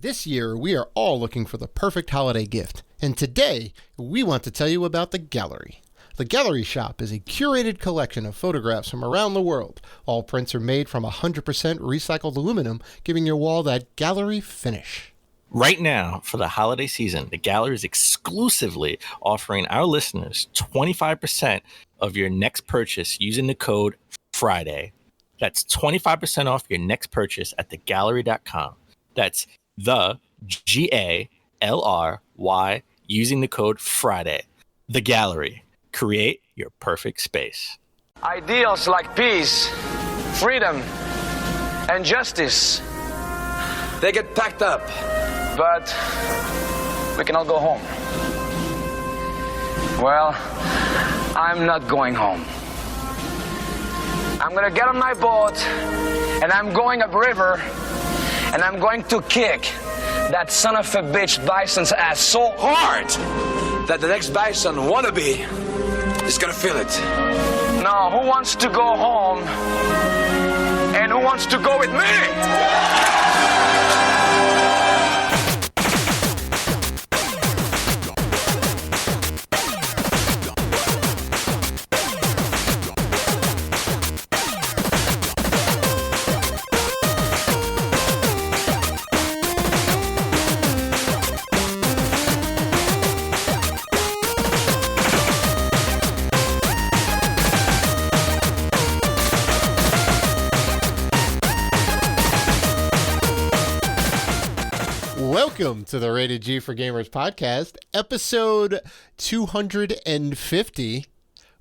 This year, we are all looking for the perfect holiday gift, and today, we want to tell you about the Gallery. The Gallery Shop is a curated collection of photographs from around the world. All prints are made from 100% recycled aluminum, giving your wall that gallery finish. Right now, for the holiday season, the Gallery is exclusively offering our listeners 25% of your next purchase using the code FRIDAY. That's 25% off your next purchase at thegallery.com. That's the GALRY using the code FRIDAY. The Gallery. Create your perfect space. Ideals like peace, freedom, and justice, they get packed up, but we can all go home. Well, I'm not going home. I'm gonna get on my boat, and I'm going upriver, and I'm going to kick that son of a bitch bison's ass so hard that the next bison wannabe is gonna feel it. Now, who wants to go home, and who wants to go with me? Welcome to the Rated G for Gamers podcast, episode 250.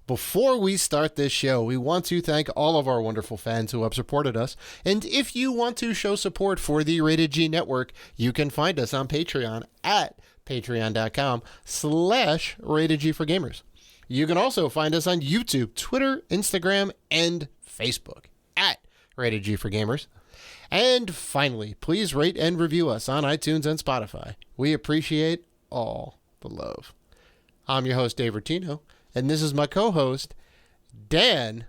Before we start this show, we want to thank all of our wonderful fans who have supported us. And if you want to show support for the Rated G Network, you can find us on Patreon at patreon.com/Rated G for Gamers. You can also find us on YouTube, Twitter, Instagram, and Facebook at Rated G for Gamers. And finally, please rate and review us on iTunes and Spotify. We appreciate all the love. I'm your host, Dave Rotino, and this is my co-host, Dan.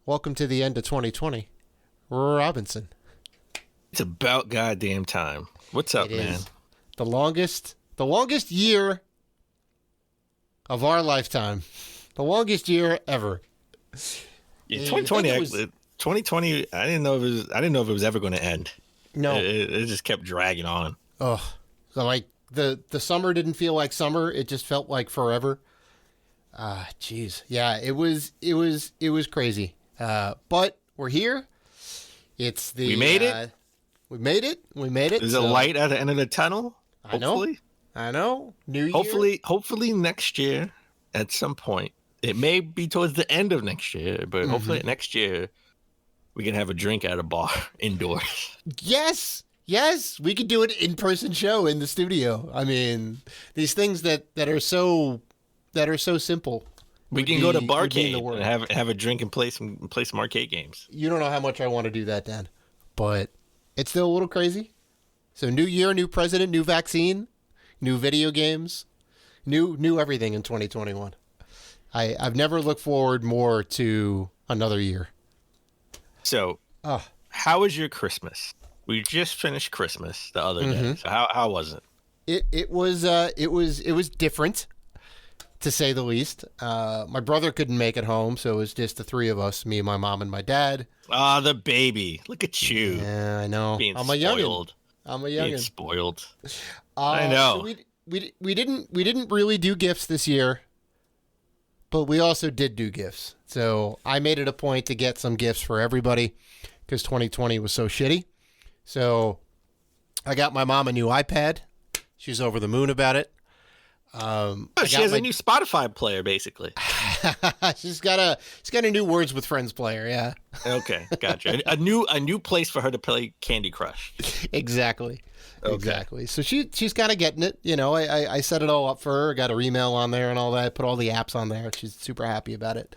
Welcome to the end of 2020, Robinson. It's about goddamn time. What's up, man? Is the longest year of our lifetime. The longest year ever. Yeah, 2020, I didn't know if it was ever going to end. No, it just kept dragging on. Oh, so like the summer didn't feel like summer; it just felt like forever. Jeez, yeah, it was crazy. But we're here. We made it. We made it. There's a light at the end of the tunnel. Hopefully. I know. New year. Hopefully next year at some point. It may be towards the end of next year, but hopefully next year we can have a drink at a bar indoors. Yes, we could do an in-person show in the studio. I mean, these things that are so simple. We can go to Barcade and have a drink and play some arcade games. You don't know how much I want to do that, Dan, but it's still a little crazy. So new year, new president, new vaccine, new video games, new everything in 2021. I've never looked forward more to another year. So, how was your Christmas? We just finished Christmas the other day. So how was it? It was different, to say the least. My brother couldn't make it home, so it was just the three of us, me, my mom, and my dad. Ah, the baby! Look at you. Yeah, I know. Being I'm spoiled. a youngin'. Being spoiled. I know. So we didn't really do gifts this year. But we also did do gifts. So I made it a point to get some gifts for everybody because 2020 was so shitty. So I got my mom a new iPad. She's over the moon about it. She has a new Spotify player, basically. She's got a new Words with Friends player, yeah. Okay, gotcha. A new place for her to play Candy Crush. Exactly. Okay. Exactly. So she's kind of getting it. You know, I set it all up for her. I got her email on there and all that. Put all the apps on there. She's super happy about it.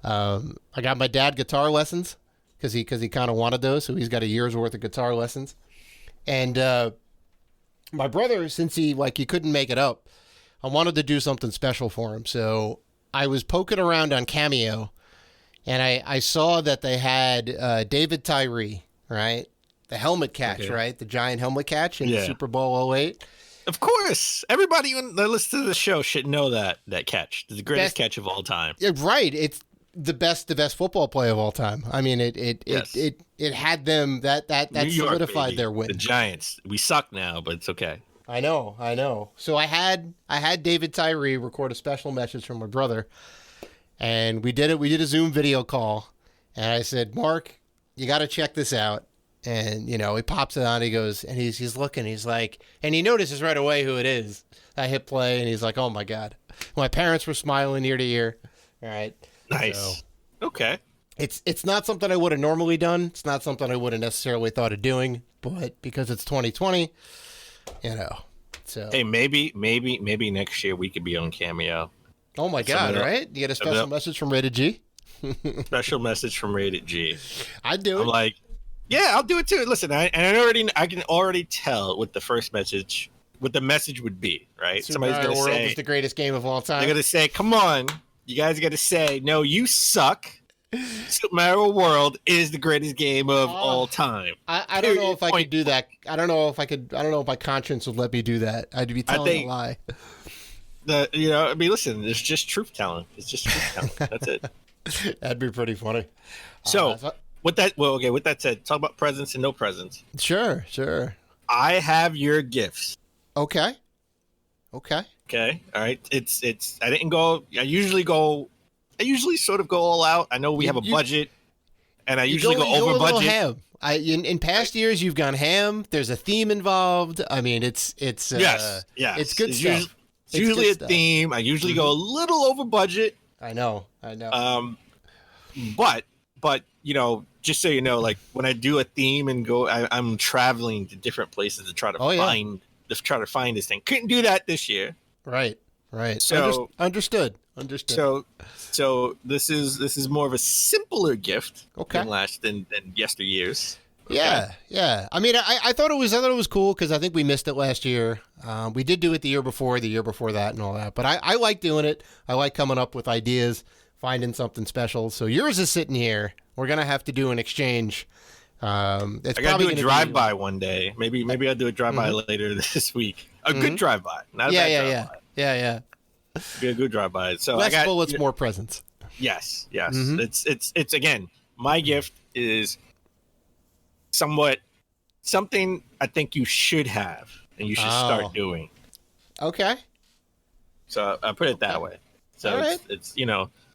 I got my dad guitar lessons because he kind of wanted those. So he's got a year's worth of guitar lessons. And my brother, since he couldn't make it up, I wanted to do something special for him. So I was poking around on Cameo, and I saw that they had David Tyree, right? The helmet catch, right? The giant helmet catch in Super Bowl '08. Of course. Everybody that listens to the show should know that catch. It's the greatest catch of all time. Yeah, right. It's the best football play of all time. I mean, it had them that solidified baby. their win. The Giants. We suck now, but it's okay. I know. So I had David Tyree record a special message from my brother, and we did it. We did a Zoom video call, and I said, Mark, you got to check this out. And, you know, he pops it on, he goes, and he's looking, he's like, and he notices right away who it is. I hit play, and he's like, oh, my God. My parents were smiling ear to ear. All right. Nice. So, okay. It's not something I would have normally done. It's not something I would have necessarily thought of doing, but because it's 2020, you know. So hey, maybe next year we could be on Cameo. Oh, my God, right? You get a special message from Rated G? Special message from Rated G. I'd do it. I'm like, yeah, I'll do it too. Listen, I can already tell what the message would be, right? Super Mario World is the greatest game of all time. They're gonna say, "Come on, you guys got to say, no, you suck. Super Mario World is the greatest game of all time." I don't know if I could do that. I don't know if my conscience would let me do that. I'd be telling a lie. Listen, it's just truth telling. It's just truth telling. That's it. That'd be pretty funny. So. With that said, talk about presents and no presents. Sure. I have your gifts. Okay. All right. It's I didn't go. I usually sort of go all out. I know we have a budget, and I usually go over budget. Ham. In past years you've gone ham. There's a theme involved. I mean, it's yes. It's good stuff. It's usually a theme. I usually go a little over budget. I know. But just so you know, like when I do a theme and go, I'm traveling to different places to try to find this thing. Couldn't do that this year. Right. So understood. So this is more of a simpler gift than yesteryears. Okay. Yeah. I mean, I thought it was cool because I think we missed it last year. We did do it the year before that, and all that. But I like doing it. I like coming up with ideas, finding something special. So yours is sitting here. We're gonna have to do an exchange. I gotta do a drive-by one day. Maybe I'll do a drive-by later this week. A good drive-by, not a bad drive-by. Yeah. Be a good drive-by. So less bullets, more presents. Yes. It's again. My gift is something I think you should have and you should start doing. Okay. So I put it that way. So it's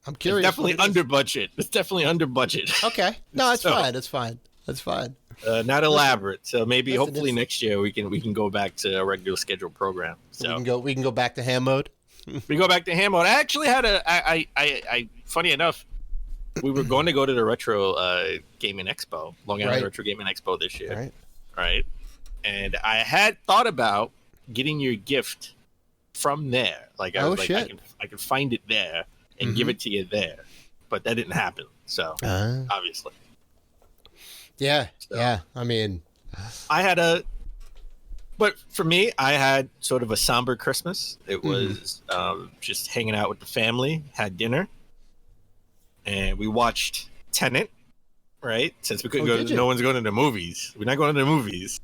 I'm curious. It's definitely under budget. It's definitely under budget. Okay. No, it's fine. It's fine. Not elaborate. So maybe hopefully next year we can go back to a regular scheduled program. So we can go back to ham mode. We go back to ham mode. I actually had I funny enough, we were going to go to the Retro Gaming Expo, Long Island Retro Gaming Expo this year. Right. And I had thought about getting your gift from there. Like I could find it there and give it to you there, but that didn't happen. So obviously, yeah. I mean, but for me, I had sort of a somber Christmas. It was just hanging out with the family, had dinner, and we watched Tenet. Right, since we couldn't go, no one's going to the movies. We're not going to the movies.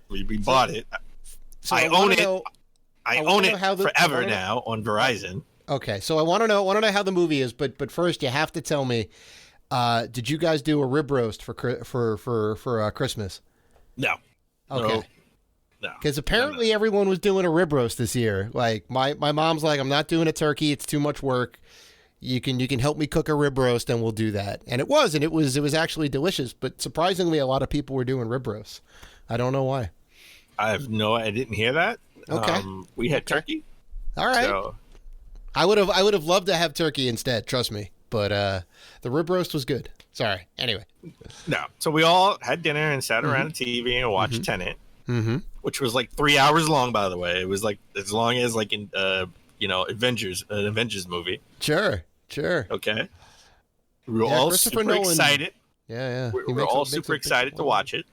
We bought it. So I own it. I own it forever now on Verizon. Okay, so I want to know how the movie is, but first you have to tell me, did you guys do a rib roast for Christmas? No. Okay. No. Because apparently everyone was doing a rib roast this year. Like my mom's like, I'm not doing a turkey. It's too much work. You can help me cook a rib roast and we'll do that. And it was actually delicious. But surprisingly, a lot of people were doing rib roasts. I don't know why. I didn't hear that. Okay. We had turkey. All right. So. I would have loved to have turkey instead. Trust me. But the rib roast was good. Sorry. Anyway. No. So we all had dinner and sat around the TV and watched Tenet, which was like 3 hours long. By the way, it was like as long as like in Avengers movie. Sure. Okay. We were all super excited. Yeah. We were all super excited to watch it.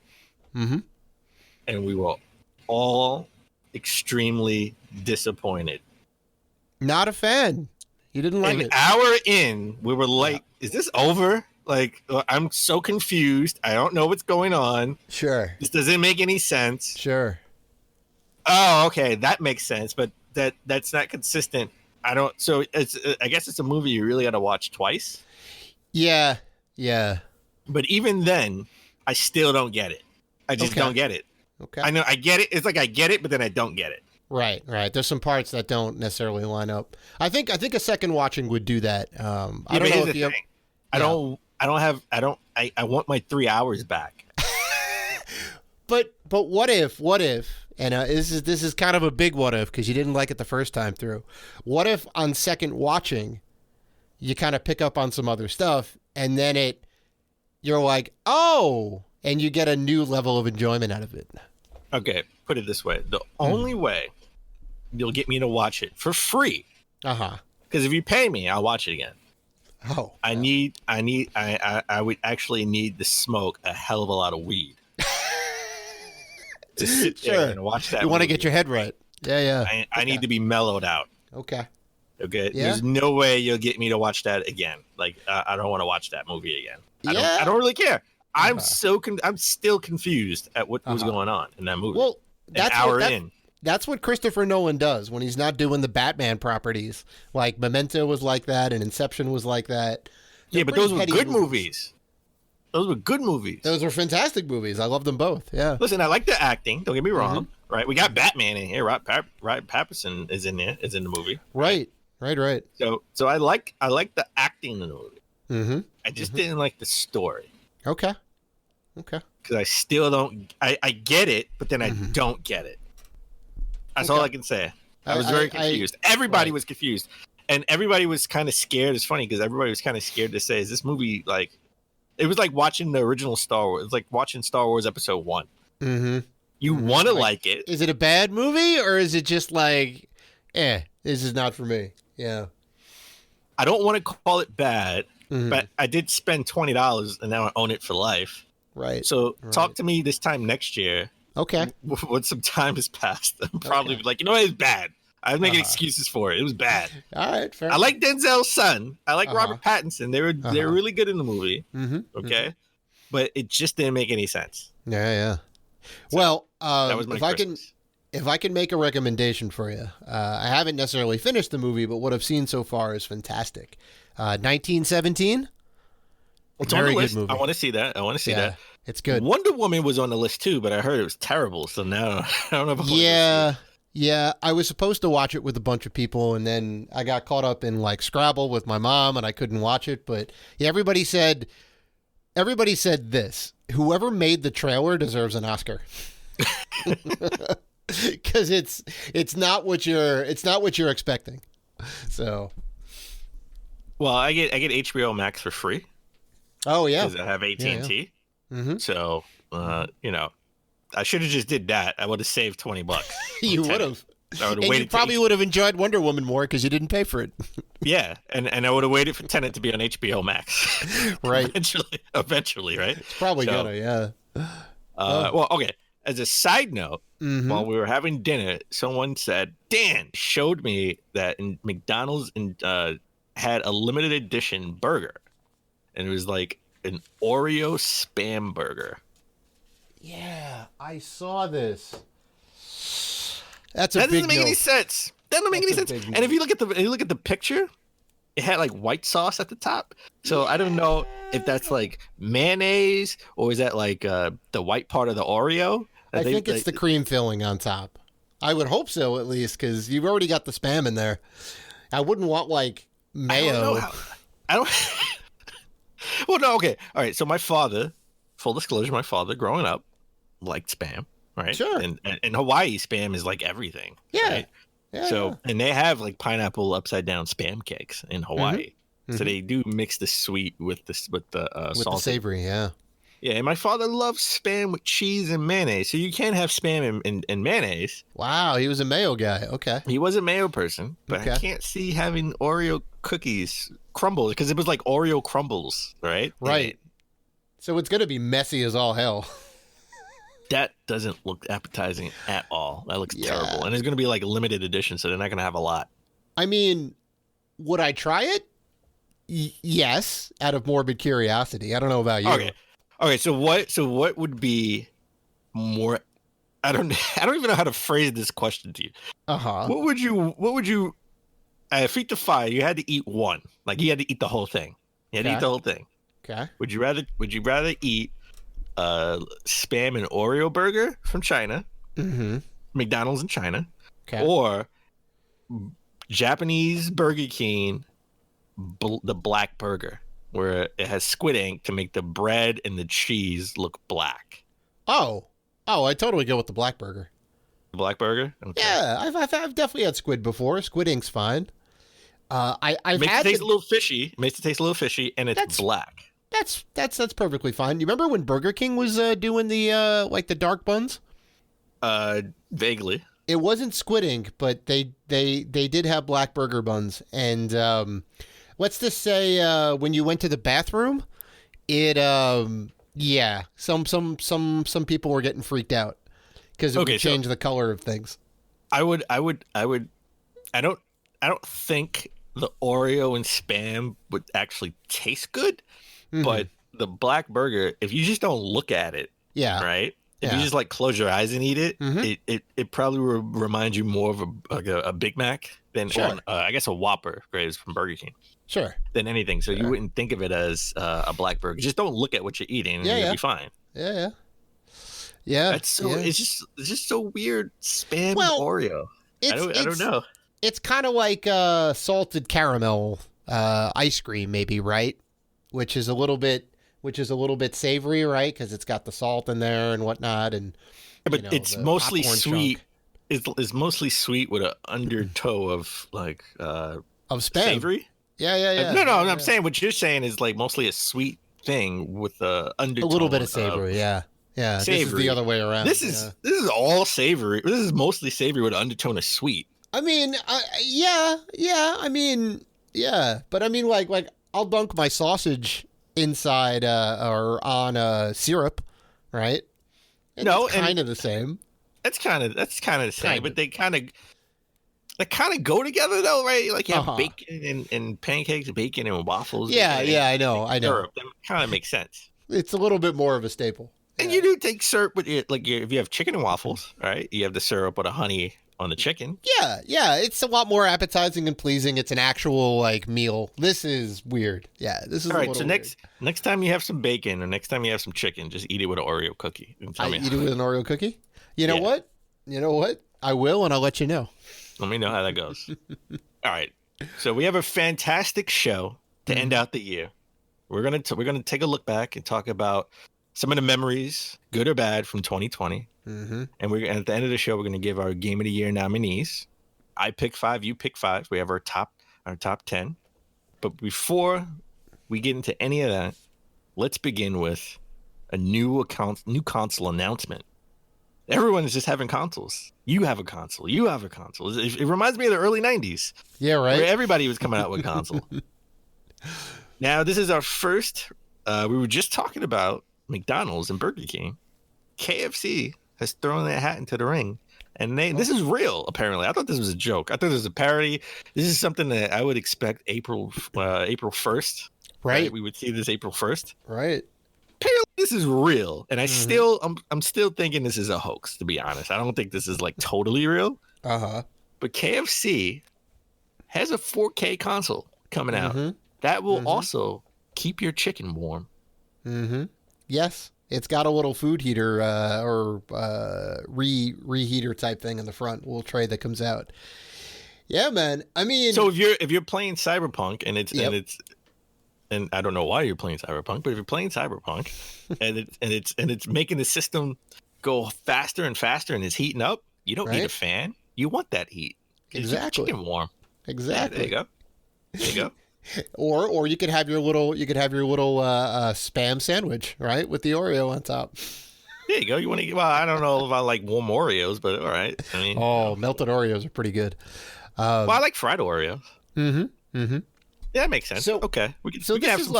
Mm-hmm. And we were all extremely disappointed. Not a fan. You didn't like it. An hour in, we were like, "Is this over?" Like, I'm so confused. I don't know what's going on. Sure. This doesn't make any sense. Sure. Oh, okay, that makes sense, but that's not consistent. I don't. So it's. I guess it's a movie you really got to watch twice. Yeah. Yeah. But even then, I still don't get it. I just don't get it. Okay. I know I get it. It's like I get it, but then I don't get it. Right. There's some parts that don't necessarily line up. I think a second watching would do that. I don't know if you. I want my 3 hours back. But what if? And this is kind of a big what if because you didn't like it the first time through. What if on second watching, you kind of pick up on some other stuff, and then you're like, oh, and you get a new level of enjoyment out of it. Okay, put it this way: the only way you'll get me to watch it for free, because if you pay me, I'll watch it again. Oh, I would actually need to smoke a hell of a lot of weed to sit there and watch that. You want to get your head right. Yeah. I need to be mellowed out. Okay. Yeah? There's no way you'll get me to watch that again. Like, I don't want to watch that movie again. Yeah. I don't really care. I'm I'm still confused at what was going on in that movie. Well, in. That's what Christopher Nolan does when he's not doing the Batman properties. Like Memento was like that, and Inception was like that. But those were good movies. Those were good movies. Those were fantastic movies. I love them both. Yeah. Listen, I like the acting. Don't get me wrong. Right? We got Batman in here. Robert Pattinson is in there. Is in the movie. Right. So I like the acting in the movie. Mm-hmm. I just didn't like the story. Okay. Because I still don't. I get it, but then I don't get it. That's all I can say. I was very confused. Everybody was confused, and everybody was kind of scared. It's funny because everybody was kind of scared to say, "Is this movie like?" It was like watching the original Star Wars. It's like watching Star Wars Episode 1. Mm-hmm. You want to like it. Is it a bad movie, or is it just like, this is not for me? Yeah. I don't want to call it bad, but I did spend $20, and now I own it for life. Right. So talk to me this time next year. Okay. When some time has passed, I'm probably like, it's bad. I was making excuses for it. It was bad. All right, fair I like Denzel's son. I like Robert Pattinson. They were really good in the movie. Okay, but it just didn't make any sense. Yeah. So well, that was my Christmas. If I can make a recommendation for you, I haven't necessarily finished the movie, but what I've seen so far is fantastic. 1917. It's on the list. I want to see that. It's good. Wonder Woman was on the list too, but I heard it was terrible. So now I don't know if I want to see it. Yeah, I was supposed to watch it with a bunch of people, and then I got caught up in like Scrabble with my mom, and I couldn't watch it. But yeah, everybody said this: whoever made the trailer deserves an Oscar, because it's not what you're expecting. So, well, I get HBO Max for free. Oh yeah, because I have AT&T. Mm-hmm. So I should have just did that. I would have saved $20. You would have. I would have and waited. You probably would have enjoyed Wonder Woman more because you didn't pay for it. Yeah, and I would have waited for Tenet to be on HBO Max. Right. Eventually, right? It's probably gonna, yeah. Well, okay. As a side note, while we were having dinner, someone said, Dan showed me that in McDonald's had a limited edition burger. And it was like an Oreo Spam burger. Yeah, I saw this. That doesn't make any sense. That doesn't make any sense. And if you look at the picture, it had like white sauce at the top. So I don't know if that's like mayonnaise or is that like the white part of the Oreo. I think it's the cream filling on top. I would hope so, at least, because you've already got the Spam in there. I wouldn't want like mayo. I don't. Well, no, okay, all right. So my father, full disclosure, growing up liked Spam. Right. Sure. And in Hawaii, Spam is like everything. Yeah. Right? Yeah. So, and they have like pineapple upside down Spam cakes in Hawaii. So they do mix the sweet with the with salty. the savory. Yeah. Yeah. And my father loves Spam with cheese and mayonnaise. So you can't have Spam and mayonnaise. Wow. He was a mayo guy. Okay. He was a mayo person, but I can't see having Oreo cookies crumbles because it was like Oreo crumbles. Right. Right. So it's going to be messy as all hell. That doesn't look appetizing at all. That looks terrible. And it's going to be like a limited edition, so they're not going to have a lot. I mean, would I try it? Yes, out of morbid curiosity. I don't know about you. Okay. So what would be more? I don't even know how to phrase this question to you. What would you? Feet to fire. You had to eat one. Like you had to eat the whole thing. You had to eat the whole thing. Okay. Would you rather eat Spam and Oreo burger from China, McDonald's in China, or Japanese Burger King, the black burger, where it has squid ink to make the bread and the cheese look black? Oh, I totally go with the black burger. The black burger? Okay. Yeah, I've definitely had squid before. Squid ink's fine. I've makes had it taste a little fishy. Makes it taste a little fishy, and it's black. That's perfectly fine. You remember when Burger King was doing the like the dark buns? Vaguely. It wasn't squid ink, but they did have black burger buns. And let's just say when you went to the bathroom, it some people were getting freaked out because it would change the color of things. I don't think the Oreo and Spam would actually taste good, but the black burger, if you just don't look at it, right? If you just like close your eyes and eat it, it probably will remind you more of a Big Mac than I guess a Whopper, right, from Burger King. Sure. Than anything. So you wouldn't think of it as a black burger. Just don't look at what you're eating, and you'll be fine. Yeah. That's so. It's just so weird. Spam and Oreo. I don't know. It's kind of like salted caramel ice cream, maybe, right? Which is a little bit savory, right? Because it's got the salt in there and whatnot, and it's mostly sweet. It's mostly sweet with an undertow of like of Spam. Savory. Yeah. No. I'm saying what you're saying is like mostly a sweet thing with the undertone. A little bit of savory, yeah. Savory. This is the other way around. This is all savory. This is mostly savory with an undertone of sweet. I mean, I mean, but I mean, like I'll dunk my sausage inside or on syrup, right? And it's kind of the same. That's kind of the same, but they kind of go together though, right? Like you have bacon and pancakes, bacon and waffles. Yeah, I know. Syrup. That kind of makes sense. It's a little bit more of a staple. And you do take syrup with it, like if you have chicken and waffles, right? You have the syrup with a honey on the chicken. Yeah. It's a lot more appetizing and pleasing. It's an actual like meal. This is weird. Yeah, this is all right. So next time you have some bacon or next time you have some chicken, just eat it with an Oreo cookie. I eat it with an Oreo cookie. You know what? I will, and I'll let you know. Let me know how that goes. All right. So we have a fantastic show to end out the year. We're gonna take a look back and talk about some of the memories, good or bad, from 2020. And at the end of the show, we're going to give our Game of the Year nominees. I pick 5, you pick 5. We have our top 10. But before we get into any of that, let's begin with a new console announcement. Everyone is just having consoles. You have a console. You have a console. It reminds me of the early 90s. Yeah, right. Where everybody was coming out with a console. Now, this is our first. We were just talking about McDonald's and Burger King. KFC has thrown their hat into the ring, and this is real. Apparently, I thought this was a joke. I thought this was a parody. This is something that I would expect April 1st. Right. We would see this April 1st. Right. Apparently, this is real, and I'm still thinking this is a hoax. To be honest, I don't think this is like totally real. But KFC has a 4K console coming out that will also keep your chicken warm. Yes, it's got a little food heater or reheater type thing in the front, little tray that comes out. Yeah, man. I mean, so if you're playing Cyberpunk and I don't know why you're playing Cyberpunk, but if you're playing Cyberpunk and it's making the system go faster and faster and it's heating up, you don't need a fan. You want that heat. Exactly. Keep your chicken warm. Exactly. Yeah, there you go. Or you could have your little spam sandwich, right, with the Oreo on top. There you go. You want to? Well, I don't know if I like warm Oreos, but all right. I mean, melted Oreos are pretty good. Well, I like fried Oreos. Yeah, that makes sense. So okay, we can have some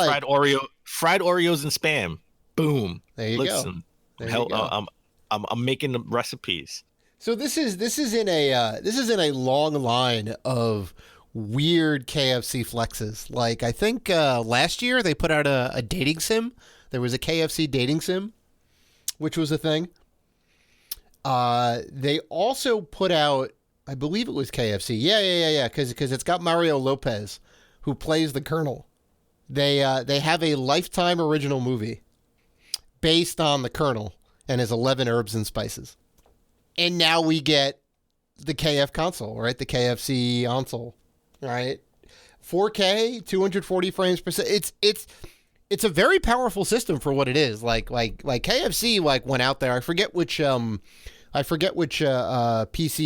fried Oreos and Spam. Boom. There you go. I'm making the recipes. So this is in a long line of weird KFC flexes. Like, I think last year they put out a dating sim. There was a KFC dating sim, which was a thing. They also put out, I believe it was KFC. Yeah. Because it's got Mario Lopez, who plays the Colonel. They have a Lifetime original movie based on the Colonel and his 11 herbs and spices. And now we get the KF console, right? The KFC console, right? 4K, 240 frames per second. It's a very powerful system for what it is. Like KFC went out there. I forget which PC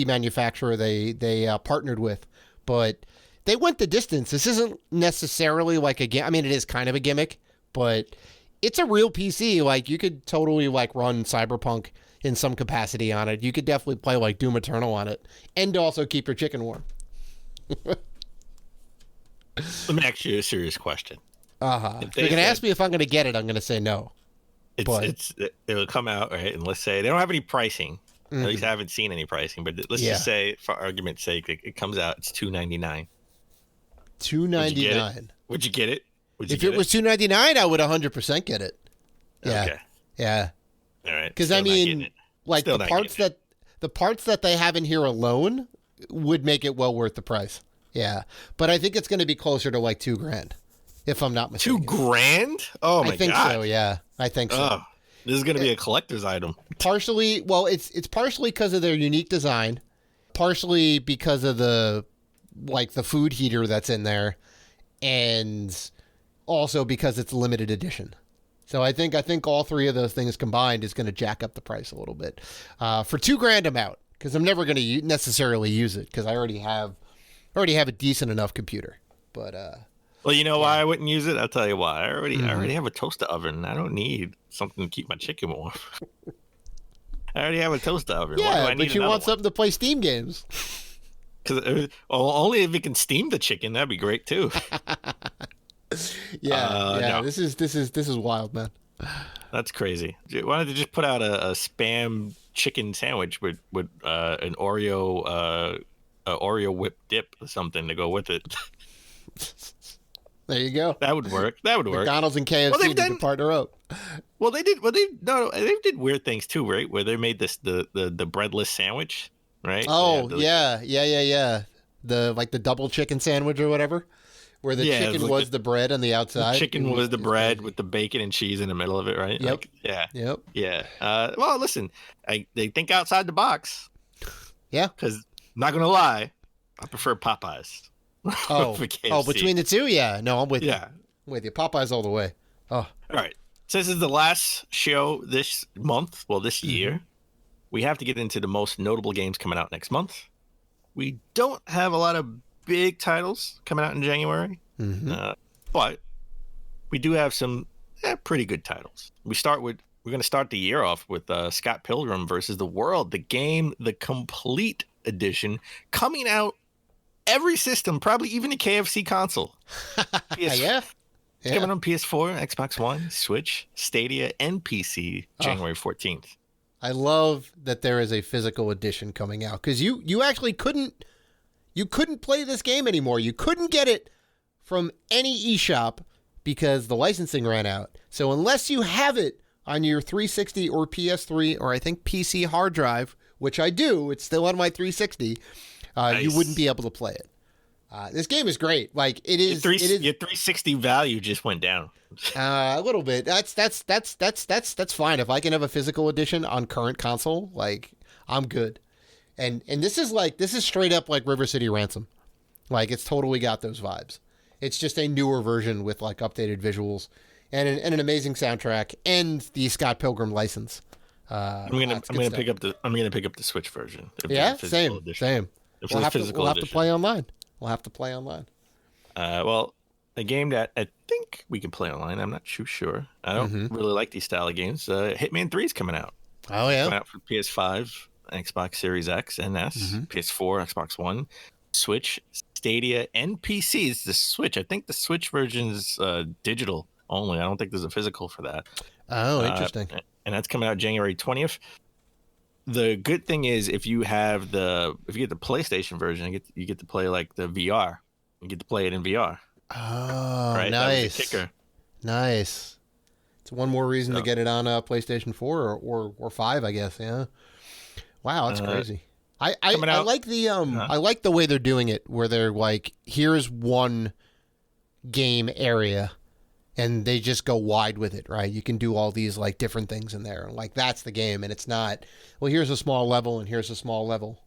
manufacturer they partnered with, but they went the distance. This isn't necessarily like a game. I mean, it is kind of a gimmick, but it's a real PC. Like, you could totally run Cyberpunk in some capacity on it. You could definitely play Doom Eternal on it, and also keep your chicken warm. Let me ask you a serious question. If you're gonna ask me if I'm gonna get it, I'm gonna say no. It'll come out, right? And let's say they don't have any pricing. At least I haven't seen any pricing. But let's just say, for argument's sake, it comes out. It's $299. $299. Would you get it? If it was $299, I would 100% get it. Yeah. Okay. Yeah. All right. Because I mean, the parts that they have in here alone would make it well worth the price. Yeah. But I think it's going to be closer to $2,000, if I'm not mistaken. $2,000? Oh my god. I think so. Yeah. I think so. Oh, this is going to be a collector's item. Partially, well, it's partially because of their unique design, partially because of the food heater that's in there, and also because it's limited edition. So I think all three of those things combined is going to jack up the price a little bit. For $2,000, I'm out, because I'm never going to necessarily use it, because I already have a decent enough computer. But well, you know why I wouldn't use it? I'll tell you why. I already have a toaster oven. I don't need something to keep my chicken warm. I already have a toaster oven. Yeah, but you want something to play Steam games. Because only if it can steam the chicken, that'd be great too. No. This is wild, man. That's crazy. Why don't they just put out a spam chicken sandwich with an Oreo whip dip or something to go with it? There you go. That would work. McDonald's and KFC need to partner up. Well, they did weird things too, right? Where they made the breadless sandwich, right? Oh, yeah. The double chicken sandwich or whatever, where the chicken was the bread on the outside. The chicken was the bread with the bacon and cheese in the middle of it, right? Yep. Yeah. Well, listen, they think outside the box. Yeah. Because I'm not gonna lie, I prefer Popeyes. Oh, between the two, yeah. No, I'm with you. Yeah, I'm with you. Popeyes all the way. Oh, all right. So this is the last show this month. Well, this year, we have to get into the most notable games coming out next month. We don't have a lot of big titles coming out in January, but we do have some pretty good titles. We're going to start the year off with Scott Pilgrim versus the World, the game, the complete edition, coming out every system, probably even the KFC console. Yeah. It's coming on PS4, Xbox One, Switch, Stadia, and PC January 14th. I love that there is a physical edition coming out, because you actually couldn't play this game anymore. You couldn't get it from any eShop because the licensing ran out. So unless you have it on your 360 or PS3 or I think PC hard drive, which I do, it's still on my 360, nice. You wouldn't be able to play it. This game is great. Like, it is. Your 360 value just went down. A little bit. That's fine. If I can have a physical edition on current console, like, I'm good. And this is straight up like River City Ransom. Like, it's totally got those vibes. It's just a newer version with updated visuals and an amazing soundtrack and the Scott Pilgrim license. I'm gonna pick up the Switch version. Yeah, same. We'll have to play online. Well, a game that I think we can play online. I'm not too sure. I don't really like these style of games. Hitman 3 is coming out. Oh yeah, coming out for PS5, Xbox Series X and S, PS4, Xbox One, Switch, Stadia, and PCs. The Switch. I think the Switch version is digital only. I don't think there's a physical for that. Oh, interesting. And that's coming out January 20th. The good thing is if you get the PlayStation version, you get to play like the VR You get to play it in VR. Oh, Right? nice. That was the kicker. Nice. It's one more reason to get it on PlayStation 4 or 5, I guess. Yeah. Wow, that's crazy. I like the I like the way they're doing it, where they're like, here's one game area, and they just go wide with it, right? You can do all these like different things in there, like that's the game, and it's not, well, here's a small level and here's a small level.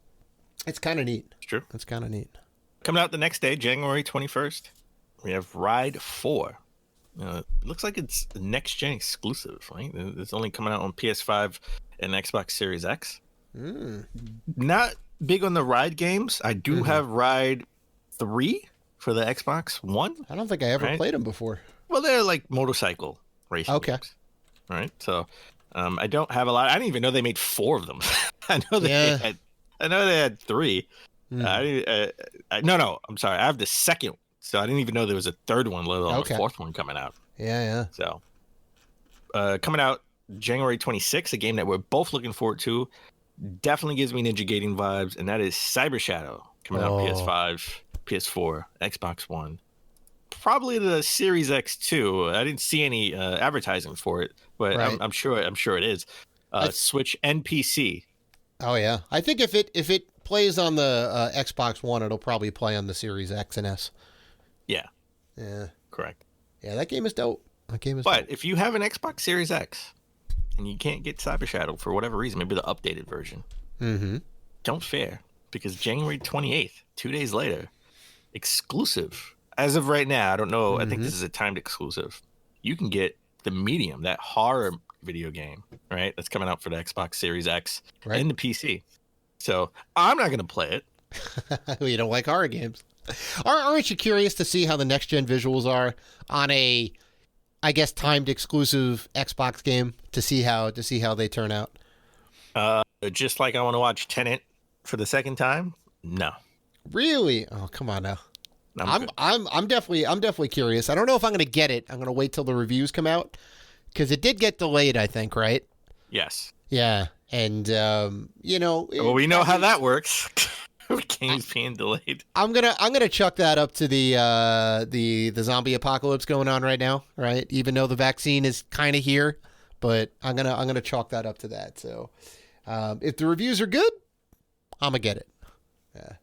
It's kind of neat. It's true. It's kind of neat. Coming out the next day, January 21st, we have Ride 4. It looks like it's a next-gen exclusive, right? It's only coming out on PS5 and Xbox Series X. Not big on the Ride games. I do have Ride 3 for the Xbox One. I don't think I ever played them before. Well, they're like motorcycle racing games. Right? So I don't have a lot. I didn't even know they made 4 of them. I know they had 3. No, I'm sorry. I have the second, so I didn't even know there was a third one, let alone a fourth one coming out. Yeah. So coming out January 26th, a game that we're both looking forward to. Definitely gives me Ninja Gaiden vibes, and that is Cyber Shadow, coming out PS5, PS4, Xbox One. Probably the Series X too. I didn't see any advertising for it, but I'm sure it is. Switch and PC. Oh yeah, I think if it plays on the Xbox One, it'll probably play on the Series X and S. Yeah. Yeah. Correct. Yeah, that game is dope. But if you have an Xbox Series X and you can't get Cyber Shadow for whatever reason, maybe the updated version, don't fear, because January 28th, 2 days later, exclusive. As of right now, I don't know. I think this is a timed exclusive. You can get The Medium, that horror video game, right? That's coming out for the Xbox Series X and the PC. So I'm not going to play it. You don't like horror games. Aren't you curious to see how the next gen visuals are on a, I guess, timed exclusive Xbox game, to see how they turn out? Just like I want to watch Tenet for the second time? No. Really? Oh, come on now. I'm definitely curious. I don't know if I'm going to get it. I'm going to wait till the reviews come out, because it did get delayed, I think, right? Yes. Yeah, and well, we know how that works. Games being delayed. I'm gonna chuck that up to the zombie apocalypse going on right now, right? Even though the vaccine is kind of here, but I'm gonna chalk that up to that. So if the reviews are good, I'm gonna get it. Yeah.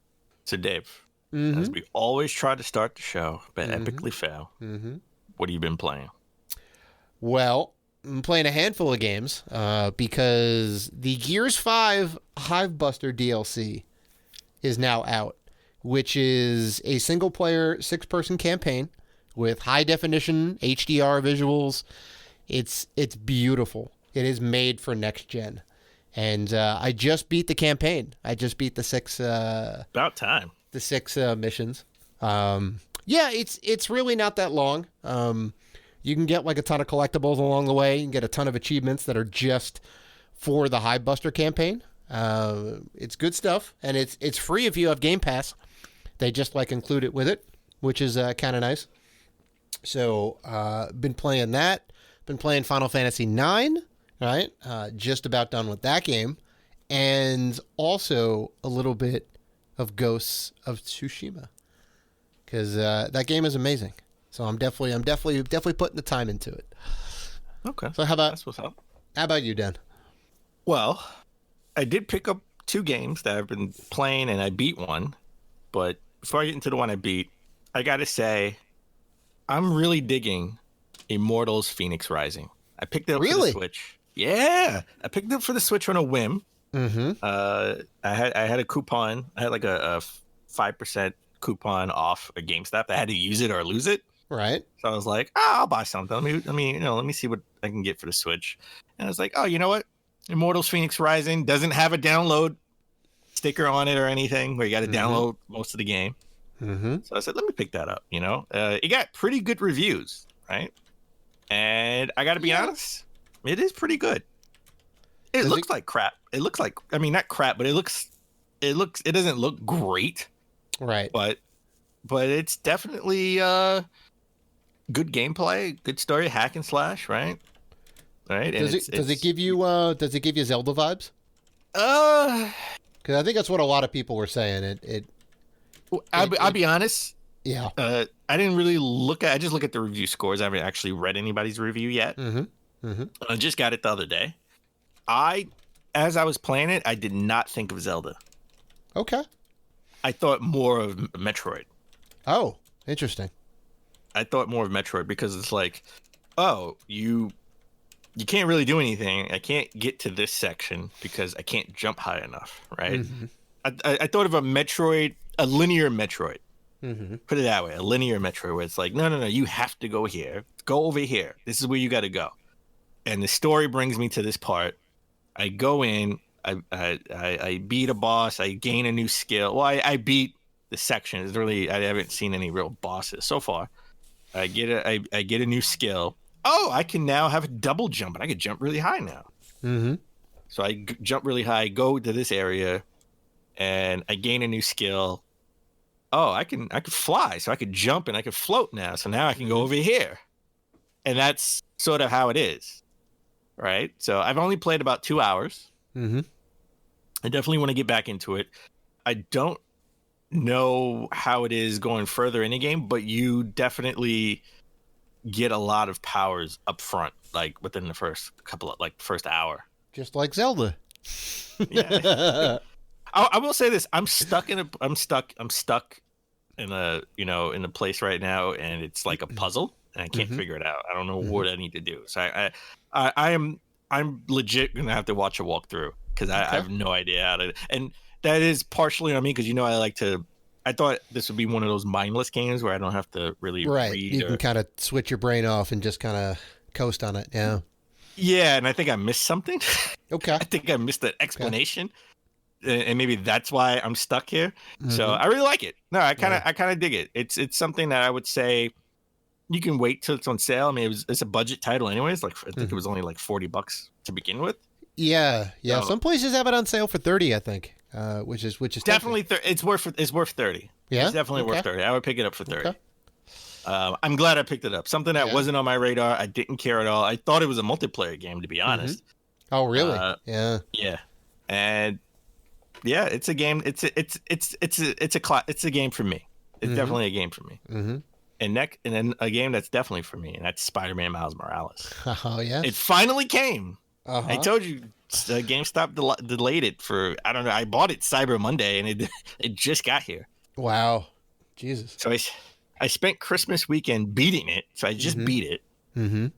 So Dave, as we always try to start the show, but epically fail. What have you been playing? Well, I'm playing a handful of games because the Gears 5 Hivebuster DLC is now out, which is a single-player 6-person campaign with high-definition HDR visuals. It's beautiful. It is made for next gen, and I just beat the campaign. I just beat the 6. About time. The 6 missions. Yeah, it's really not that long. You can get like a ton of collectibles along the way. You can get a ton of achievements that are just for the Hivebuster campaign. It's good stuff, and it's free if you have Game Pass. They just like include it with it, which is kind of nice. So, been playing that. Been playing Final Fantasy IX, right? Just about done with that game, and also a little bit of Ghosts of Tsushima, because that game is amazing. So I'm definitely putting the time into it. Okay. So that's what's up. How about you, Dan? Well, I did pick up 2 games that I've been playing, and I beat one. But before I get into the one I beat, I got to say, I'm really digging Immortals Phoenix Rising. I picked it up for the Switch. Yeah, I picked it up for the Switch on a whim. I had a coupon. I had like a 5% coupon off a GameStop. I had to use it or lose it. Right. So I was like, I'll buy something. Let me see what I can get for the Switch. And I was like, oh, you know what? Immortals Phoenix Rising doesn't have a download sticker on it or anything where you got to download most of the game. So I said, let me pick that up. It got pretty good reviews, right? And I got to be honest, it is pretty good. It looks like crap. It looks like, not crap, but it doesn't look great. Right. But it's definitely good gameplay, good story, hack and slash, right? Right. Does it give you Zelda vibes? Because I think that's what a lot of people were saying. I'll be honest. Yeah. I didn't really look at. I just look at the review scores. I haven't actually read anybody's review yet. I just got it the other day. As I was playing it, I did not think of Zelda. Okay. I thought more of Metroid. Oh, interesting. I thought more of Metroid because it's like, oh, you can't really do anything. I can't get to this section because I can't jump high enough, right? I thought of a Metroid, a linear Metroid. Put it that way, a linear Metroid where it's like, no, you have to go here. Go over here. This is where you got to go. And the story brings me to this part. I go in, I beat a boss, I gain a new skill. Well, I beat the section. It's really, I haven't seen any real bosses so far. I get a new skill. Oh, I can now have a double jump, and I can jump really high now. So I jump really high, go to this area, and I gain a new skill. Oh, I can fly, so I could jump and I could float now. So now I can go over here, and that's sort of how it is, right? So I've only played about 2 hours. I definitely want to get back into it. I don't know how it is going further in the game, but you definitely get a lot of powers up front, like within the first first hour. Just like Zelda. Yeah. I will say this: I'm stuck in a in a place right now, and it's like a puzzle, and I can't figure it out. I don't know what I need to do. So I'm legit gonna have to watch a walkthrough because I have no idea how to. And that is partially on me because I thought this would be one of those mindless games where I don't have to really read. You can kind of switch your brain off and just kind of coast on it. Yeah. Yeah, and I think I missed something. Okay. I think I missed the explanation. And maybe that's why I'm stuck here. So I really like it. No, I kind of dig it. It's something that I would say you can wait till it's on sale. I mean, it's a budget title anyways. Like I think it was only like $40 to begin with. Yeah. So, some places have it on sale for $30, I think. Which is definitely it's worth 30. Yeah, it's definitely worth 30. I would pick it up for 30. Okay. I'm glad I picked it up. Something that wasn't on my radar. I didn't care at all. I thought it was a multiplayer game, to be honest. Oh, really? Yeah. And yeah, it's a game. It's a game for me. It's definitely a game for me. And then a game that's definitely for me, and that's Spider-Man Miles Morales. Oh yeah. It finally came. I told you, GameStop delayed it for, I don't know. I bought it Cyber Monday, and it just got here. Wow, Jesus. So I spent Christmas weekend beating it. So I just beat it, and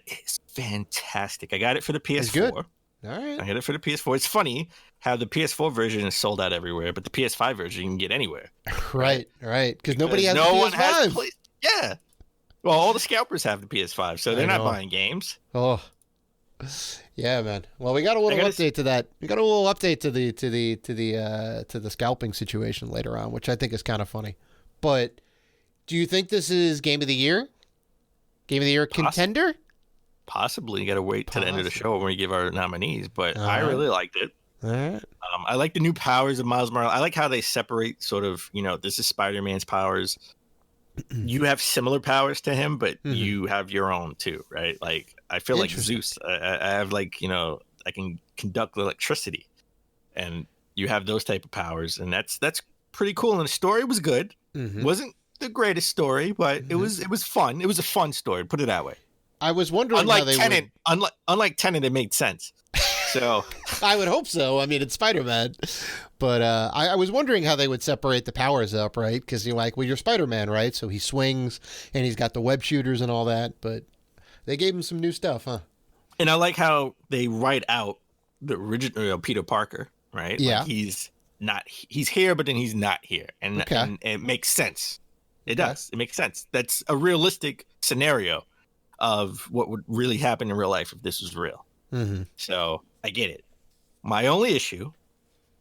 it's fantastic. I got it for the PS4. It's good. All right. I got it for the PS4. It's funny how the PS4 version is sold out everywhere, but the PS5 version you can get anywhere. Right. Because nobody has no the PS5. one has yeah. Well, all the scalpers have the PS5, so they're not buying games. Oh. Yeah, man. Well, we got a little update to that. We got a little update to the scalping situation later on, which I think is kind of funny. But do you think this is Game of the Year? Game of the Year contender? Possibly. You got to wait to the end of the show when we give our nominees, but I really liked it. All right. I like the new powers of Miles Morales. I like how they separate sort of, this is Spider-Man's powers. You have similar powers to him, but you have your own too, right? Like, I feel like Zeus. I have I can conduct electricity, and you have those type of powers, and that's pretty cool. And the story was good. Wasn't the greatest story, but it was fun. It was a fun story. Put it that way. I was wondering unlike how they Tenet, unlike Tenet, it made sense. So I would hope so. I mean, it's Spider-Man, but I was wondering how they would separate the powers up, right? Because you're Spider-Man, right? So he swings and he's got the web shooters and all that, but they gave him some new stuff, huh? And I like how they write out the original Peter Parker, right? Yeah, like he's here, but then he's not here, and it makes sense. It does. It makes sense. That's a realistic scenario of what would really happen in real life if this was real. So I get it. My only issue,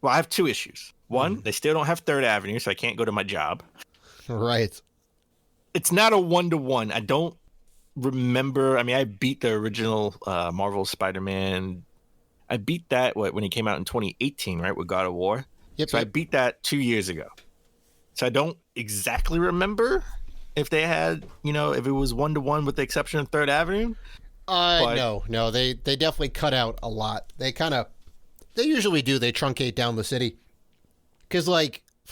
I have two issues. One, they still don't have Third Avenue, so I can't go to my job. Right. It's not a 1-to-1. I don't remember. I mean, I beat the original Marvel Spider-Man. I beat that when he came out in 2018, right, with God of War. Yep. So I beat that 2 years ago. So I don't exactly remember if they had, if it was 1-to-1 with the exception of Third Avenue. No, they definitely cut out a lot. They usually do. They truncate down the city. Because,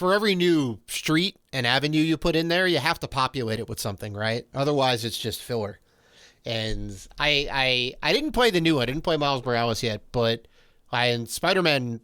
for every new street and avenue you put in there, you have to populate it with something, right? Otherwise, it's just filler. And I didn't play the new one. I didn't play Miles Morales yet, but in Spider-Man,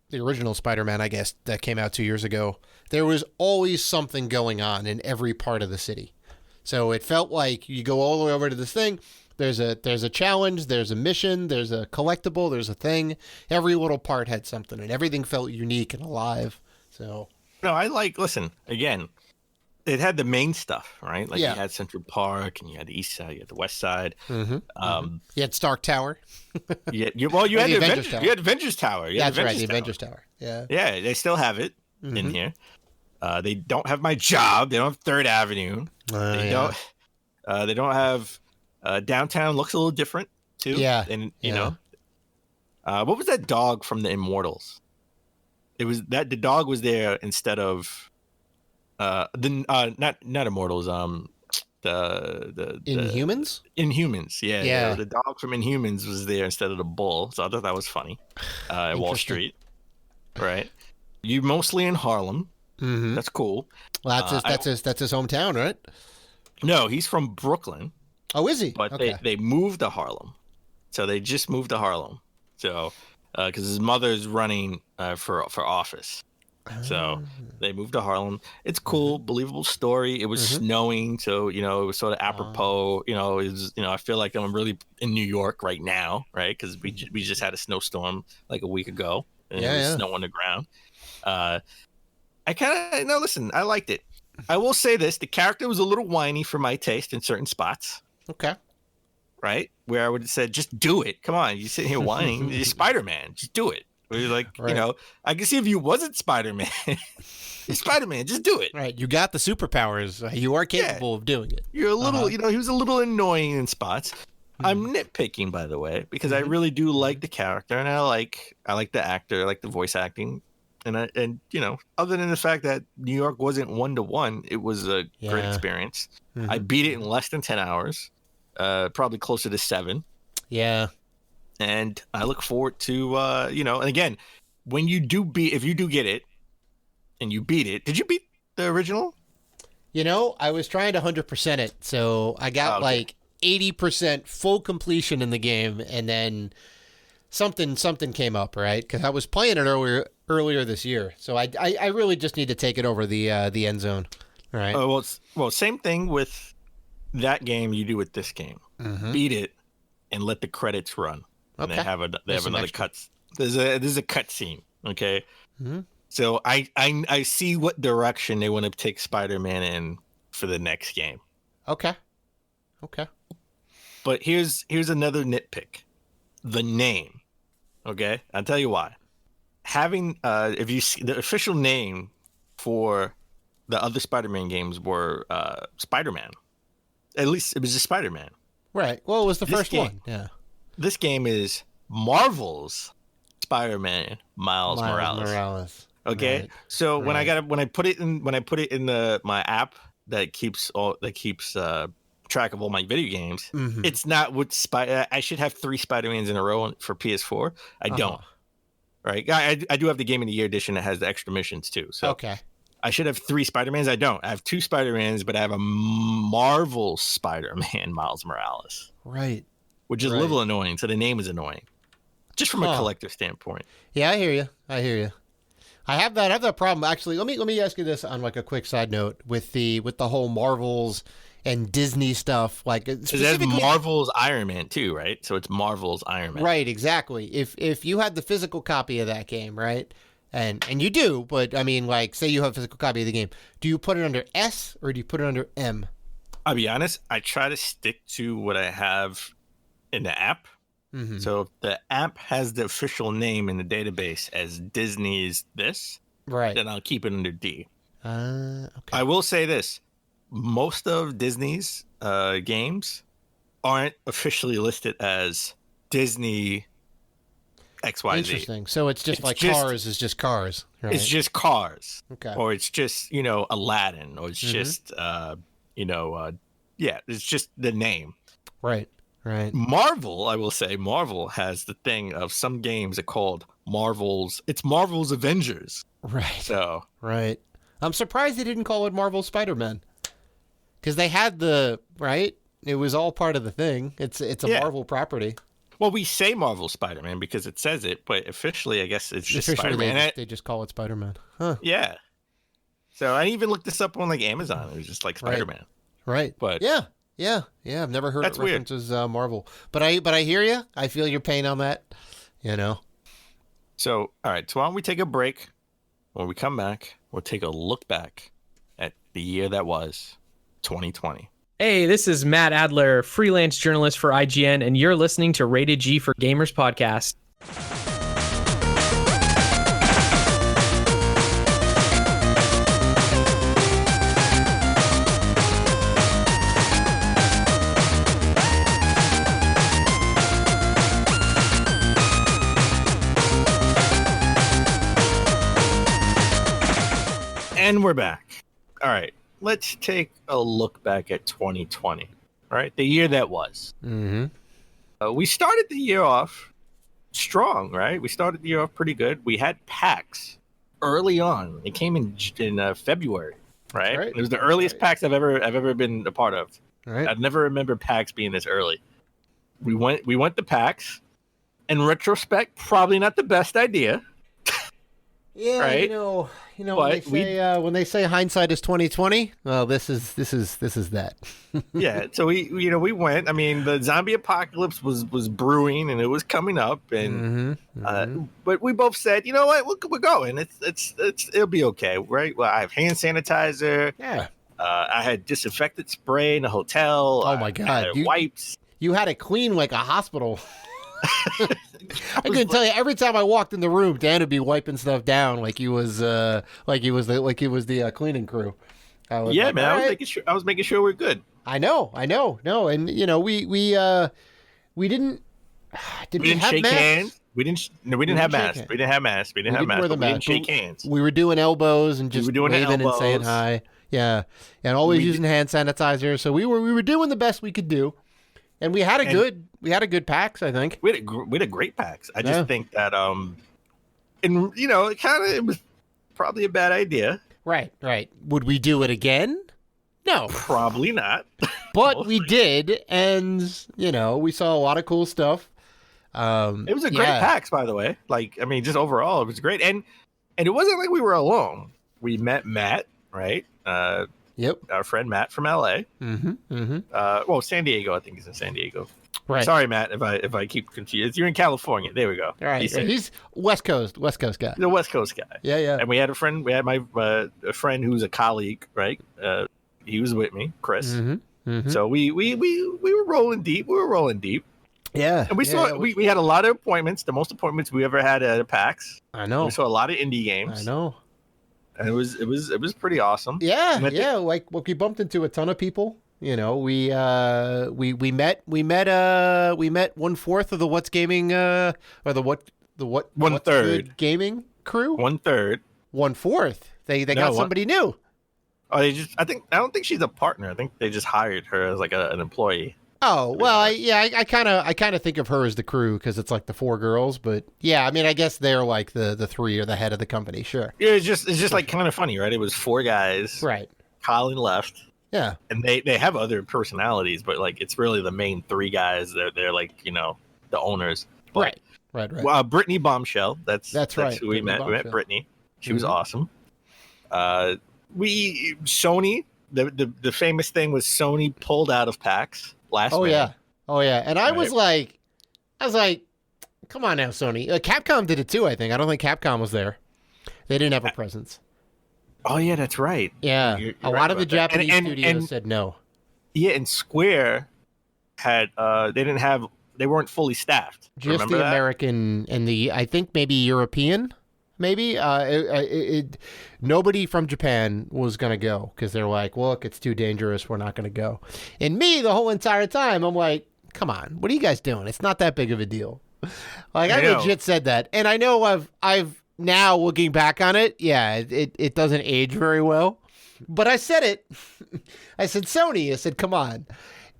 the original Spider-Man, I guess, that came out 2 years ago, there was always something going on in every part of the city. So it felt like you go all the way over to this thing. There's a challenge, there's a mission, there's a collectible, there's a thing. Every little part had something, and everything felt unique and alive. So no, listen, again, it had the main stuff, right? Like you had Central Park, and you had the East Side, you had the West Side. Mm-hmm. You had Stark Tower. You had the Avengers Tower. You had Avengers Tower. That's right, the Avengers Tower. Yeah. Yeah, they still have it in here. They don't have my job. They don't have Third Avenue. They don't have downtown. Looks a little different too. Yeah. And you know, what was that dog from the Immortals? It was that the dog was there instead of not Immortals. The Inhumans. Inhumans. Yeah. Yeah. The dog from Inhumans was there instead of the bull. So I thought that was funny. At Wall Street. Right. You mostly in Harlem. Mm-hmm. That's cool. Well, that's his hometown, right? No, he's from Brooklyn. Oh, is he? But okay. they moved to Harlem. So they just moved to Harlem. So because his mother's running for office. So they moved to Harlem. It's cool, believable story. It was snowing, so it was sort of apropos. I feel like I'm really in New York right now, right? Because we just had a snowstorm like a week ago, and it was snow on the ground. Listen, I liked it. I will say this: the character was a little whiny for my taste in certain spots. Okay. Right, where I would have said, "Just do it. Come on, you're sitting here whining. You're Spider-Man. Just do it." You're like, right. I can see if you wasn't Spider-Man. Spider-Man, just do it. Right. You got the superpowers. You are capable of doing it. You're a little, he was a little annoying in spots. I'm nitpicking, by the way, because I really do like the character, and I like the actor, I like the voice acting, and other than the fact that New York wasn't 1-to-1, it was a great experience. I beat it in less than 10 hours, probably closer to 7. Yeah. And I look forward to, and again, if you do get it and you beat it, did you beat the original? I was trying to 100% it. So I got like 80% full completion in the game. And then something came up, right? Because I was playing it earlier this year. So I really just need to take it over the end zone. All right. Well, same thing with that game you do with this game. Beat it and let the credits run. And okay. they have another cut. There's a cut scene. Okay. So I see what direction they want to take Spider-Man in for the next game. Okay. But here's another nitpick. The name. Okay. I'll tell you why. Having if you see the official name for the other Spider-Man games were Spider-Man. At least it was just Spider-Man. Right. Well, it was the first one. Yeah. This game is Marvel's Spider-Man Miles Morales. Okay, right. So when I put it in my app that keeps track of all my video games, it's not with I should have 3 Spider-Mans in a row for PS4. I don't. Right, I do have the Game of the Year edition that has the extra missions too. So okay, I should have 3 Spider-Mans. I don't. I have 2 Spider-Mans, but I have a Marvel Spider-Man Miles Morales. Right. Which is a little annoying. So the name is annoying, just from a collector standpoint. Yeah, I hear you. I have that problem actually. Let me ask you this on like a quick side note with the whole Marvels and Disney stuff. Like specifically Marvel's Iron Man too, right? So it's Marvel's Iron Man. Right, exactly. If you had the physical copy of that game, right? And you do, but I mean, like, say you have a physical copy of the game, do you put it under S or do you put it under M? I'll be honest. I try to stick to what I have in the app. So if the app has the official name in the database as Disney's this, right, then I'll keep it under D. Okay. I will say this. Most of Disney's games aren't officially listed as Disney XYZ. Interesting. So it's just Cars is just Cars. Right? It's just Cars. Okay. Or it's just, Aladdin. Or it's just, it's just the name. Right. Right. Marvel, I will say, Marvel has the thing of some games are called Marvel's. It's Marvel's Avengers. Right. So Right. I'm surprised they didn't call it Marvel Spider-Man. Because they had right? It was all part of the thing. It's a Marvel property. well, we say Marvel Spider-Man because it says it, but officially, I guess it's just Officially, Spider-Man. they just call it Spider-Man. Huh. Yeah. So I even looked this up on like Amazon. It was just like Spider-Man. Right. But yeah. I've never heard That's it references Marvel. But I hear you. I feel your pain on that. You know. So, all right. So why don't we take a break? When we come back, we'll take a look back at the year that was 2020. Hey, this is Matt Adler, freelance journalist for IGN, and you're listening to Rated G for Gamers podcast. And we're back. All right. Let's take a look back at 2020. All right. The year that was. Mm-hmm. We started the year off strong, right? We started the year off pretty good. We had PAX early on. It came in February, right? Right. It was the earliest PAX I've ever been a part of. Right. I've never remembered PAX being this early. We went to PAX. In retrospect, probably not the best idea. Yeah, right? But when they say hindsight is 2020, well, this is that. Yeah, so we went. I mean, the zombie apocalypse was brewing and it was coming up, and but we both said, you know what, we're going. It'll be okay, right? Well, I have hand sanitizer. Yeah. I had disinfectant spray in the hotel. Oh my God, I had wipes. You had it clean like a hospital. I can tell you, every time I walked in the room, Dan would be wiping stuff down like he was the cleaning crew. Yeah, man. I was making sure we're good. I know. No, and we didn't shake hands. We didn't have masks. We didn't have masks. We didn't shake hands. We were doing elbows and just waving and saying hi. Yeah, and always using hand sanitizer. So we were doing the best we could do. And we had a good PAX, I think. We had a great PAX. I just think that it was probably a bad idea. Right. Would we do it again? No, probably not. But we did, and we saw a lot of cool stuff. It was a great PAX, by the way. Like, I mean, just overall, it was great. And it wasn't like we were alone. We met Matt, right? Yep. Our friend Matt from LA. Well, San Diego. I think he's in San Diego. Right. Sorry, Matt, if I keep confused. You're in California. There we go. All right. He's West Coast guy. The West Coast guy. Yeah. And we had a friend. We had a friend who's a colleague, right? He was with me, Chris. So we were rolling deep. Yeah. And we had a lot of appointments. The most appointments we ever had at a PAX. I know. We saw a lot of indie games. I know. And it was pretty awesome. Yeah. Like we bumped into a ton of people. We met 1/4 of the What's Gaming or the what 1/3 gaming crew. 1/3. 1/4. They got somebody new. Oh, I don't think she's a partner. I think they just hired her as like an employee. Oh, well, I kind of think of her as the crew because it's like the 4 girls, but yeah, I mean, I guess they're like the 3 or the head of the company, sure. Yeah, it's just like kind of funny, right? It was 4 guys. Right. Colin left. Yeah. And they have other personalities, but like it's really the main 3 guys. They're like, the owners. But, right. Well, Brittany Bombshell. That's right. Who we met. Bombshell. We met Brittany. She was awesome. Sony, the famous thing was Sony pulled out of PAX last minute. Oh yeah. And I was like, come on now, Sony. Capcom did it too, I think. I don't think Capcom was there. They didn't have a presence. Oh yeah, that's right. Yeah. You're a lot of the Japanese studios said no. Yeah, and Square had they weren't fully staffed. Just Remember the that? American and I think maybe European. Maybe nobody from Japan was gonna go because they're like, look, it's too dangerous. We're not gonna go. And me, the whole entire time, I'm like, come on, what are you guys doing? It's not that big of a deal. Like I legit said that, and I know I've now looking back on it, yeah, it doesn't age very well. But I said it. I said Sony. I said, come on,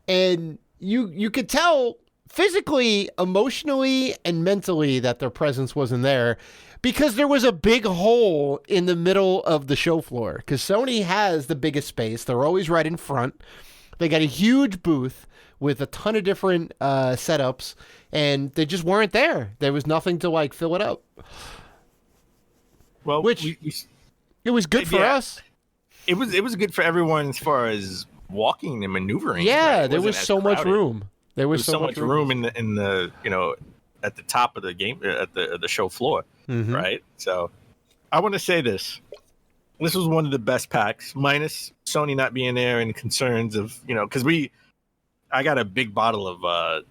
and you could tell physically, emotionally, and mentally that their presence wasn't there because there was a big hole in the middle of the show floor. Because Sony has the biggest space. They're always right in front. They got a huge booth with a ton of different setups, and they just weren't there. There was nothing to like fill it up. Well, Which it was good for us. It was good for everyone as far as walking and maneuvering. Yeah, right? there was so much room. There was so much room in the at the top of the game at the show floor, right? So I want to say this. This was one of the best packs, minus Sony not being there and concerns of, because I got a big bottle of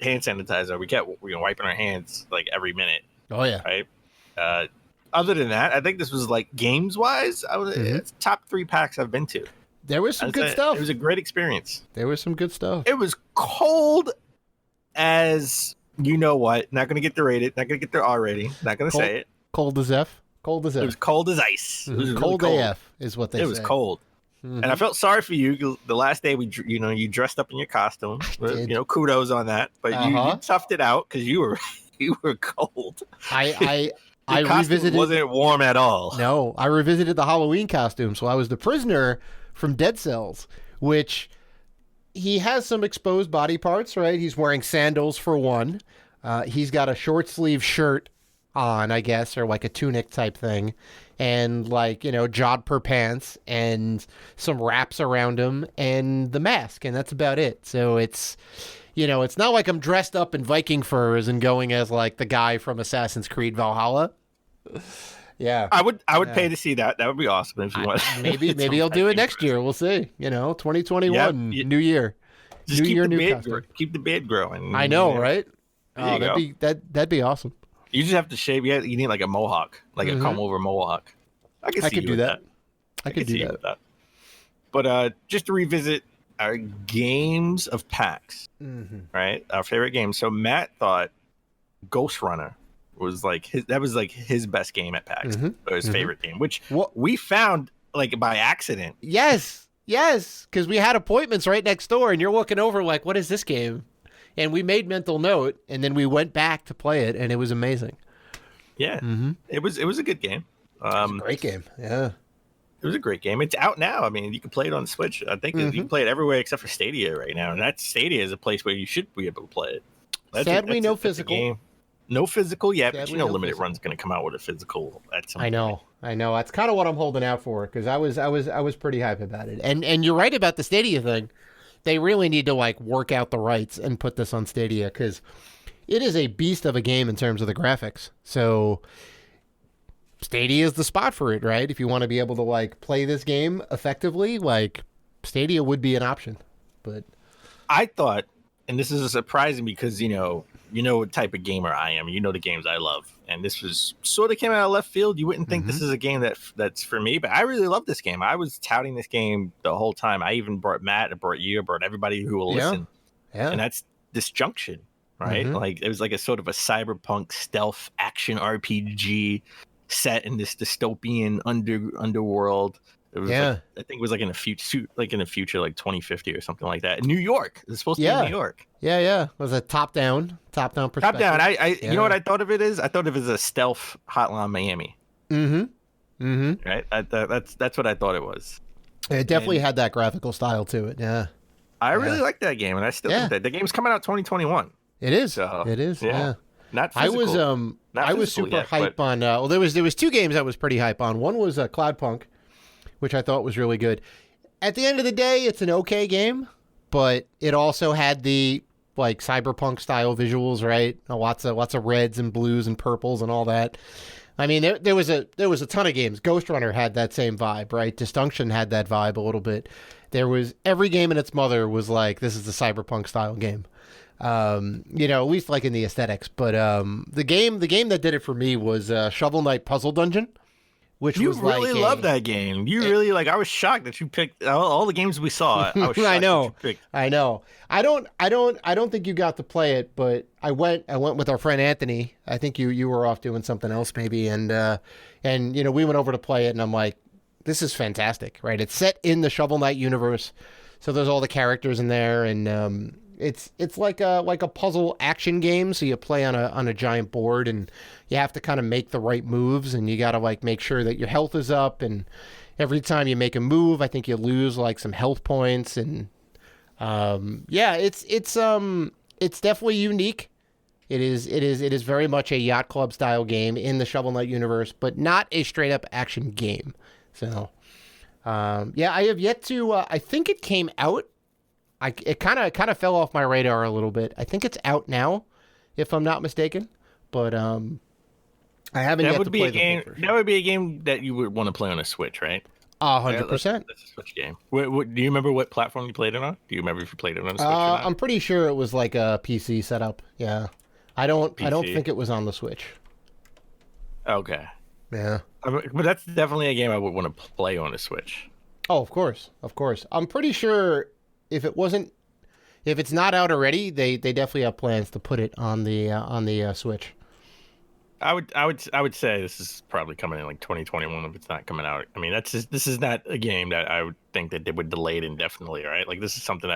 hand sanitizer. We kept wiping our hands like every minute. Oh yeah. Right. Other than that, I think this was like games wise, it's top 3 packs I've been to. There was some good stuff. It was a great experience. There was some good stuff. It was cold as you know what. Not going to get the rated. Not going to get their R rating. Not going to say it. Cold as F. Cold as F. It was cold as ice. It was cold really cold. AF is what they say. It was cold. And I felt sorry for you. The last day you dressed up in your costume. Kudos on that. But you toughed it out because you were cold. I costume revisited. Wasn't warm at all. No, I revisited the Halloween costume. So I was the prisoner from Dead Cells, which he has some exposed body parts, right? He's wearing sandals for one. He's got a short sleeve shirt on, I guess, or like a tunic type thing, and like, jodhpur pants and some wraps around him and the mask, and that's about it. So it's, it's not like I'm dressed up in Viking furs and going as like the guy from Assassin's Creed Valhalla. Yeah, I would pay to see that. That would be awesome if you want. Maybe I'll do it next year. We'll see. 2021, new year. Just new keep year, the new beard, costume. Keep the beard growing. I know, right? There you go. That'd be awesome. You just have to shave. You need like a mohawk, like a comb over mohawk. I could do that. I could do that. But just to revisit our games of PAX, right? Our favorite games. So Matt thought Ghost Runner was like his best game at PAX, or his favorite game, which we found like by accident. Yes, because we had appointments right next door, and you're looking over like, what is this game? And we made mental note, and then we went back to play it, and it was amazing. Yeah, it was a good game. It was a great game. Yeah, it was a great game. It's out now. I mean, you can play it on the Switch. I think you can play it everywhere except for Stadia right now, and that Stadia is a place where you should be able to play it. Sadly, no physical. No physical yet, Sadly, but Limited Run's going to come out with a physical at some point. I know. That's kind of what I'm holding out for, because I was pretty hype about it. And you're right about the Stadia thing. They really need to like work out the rights and put this on Stadia, because it is a beast of a game in terms of the graphics. So Stadia is the spot for it, right? If you want to be able to like play this game effectively, like Stadia would be an option. But I thought, and this is surprising because you know what type of gamer I am. You know the games I love, and this was sort of came out of left field. You wouldn't think this is a game that's for me, but I really love this game. I was touting this game the whole time. I even brought Matt, I brought you, I brought everybody who will listen. Yeah. And that's Disjunction, right? Like it was like a sort of a cyberpunk stealth action RPG set in this dystopian underworld. It was I think it was like in a future, like 2050 or something like that. In New York, it's supposed to be in New York. Yeah. It was a top-down perspective. Top down. You know what I thought of it as? I thought of it as a stealth Hotline Miami. Right. That's what I thought it was. It definitely had that graphical style to it. Yeah. I really like that game, and I still think that the game's coming out 2021. It is. So, it is. Yeah. Not physical. I was super hype on. Well, there was 2 games I was pretty hype on. One was Cloudpunk, which I thought was really good. At the end of the day, it's an okay game, but it also had the like cyberpunk style visuals, right? Lots of reds and blues and purples and all that. I mean, there was a ton of games. Ghost Runner had that same vibe, right? Disjunction had that vibe a little bit. There was every game and its mother was like, this is the cyberpunk style game. At least like in the aesthetics. But the game that did it for me was Shovel Knight Puzzle Dungeon. Which you was really like love that game. You really like. I was shocked that you picked all the games we saw. I was shocked I know. That you picked. I know. I don't think you got to play it, but I went with our friend Anthony. I think you were off doing something else maybe, and we went over to play it, and I'm like, this is fantastic, right? It's set in the Shovel Knight universe, so there's all the characters in there, and It's like a puzzle action game. So you play on a giant board, and you have to kind of make the right moves, and you got to like make sure that your health is up. And every time you make a move, I think you lose like some health points. And it's definitely unique. It is very much a yacht club style game in the Shovel Knight universe, but not a straight up action game. So, I have yet to. I think it came out. It kind of fell off my radar a little bit. I think it's out now, if I'm not mistaken. But I haven't yet to play the full version. That would be a game that you would want to play on a Switch, right? 100%. That's a Switch game. What, do you remember what platform you played it on? Do you remember if you played it on a Switch or not? I'm pretty sure it was like a PC setup. Yeah, I don't PC. think it was on the Switch. Okay. Yeah. But that's definitely a game I would want to play on a Switch. Oh, of course. I'm pretty sure if it's not out already, they definitely have plans to put it on the Switch. I would say this is probably coming in like 2021 if it's not coming out. I mean, this is not a game that I would think that they would delay it indefinitely, right? Like this is something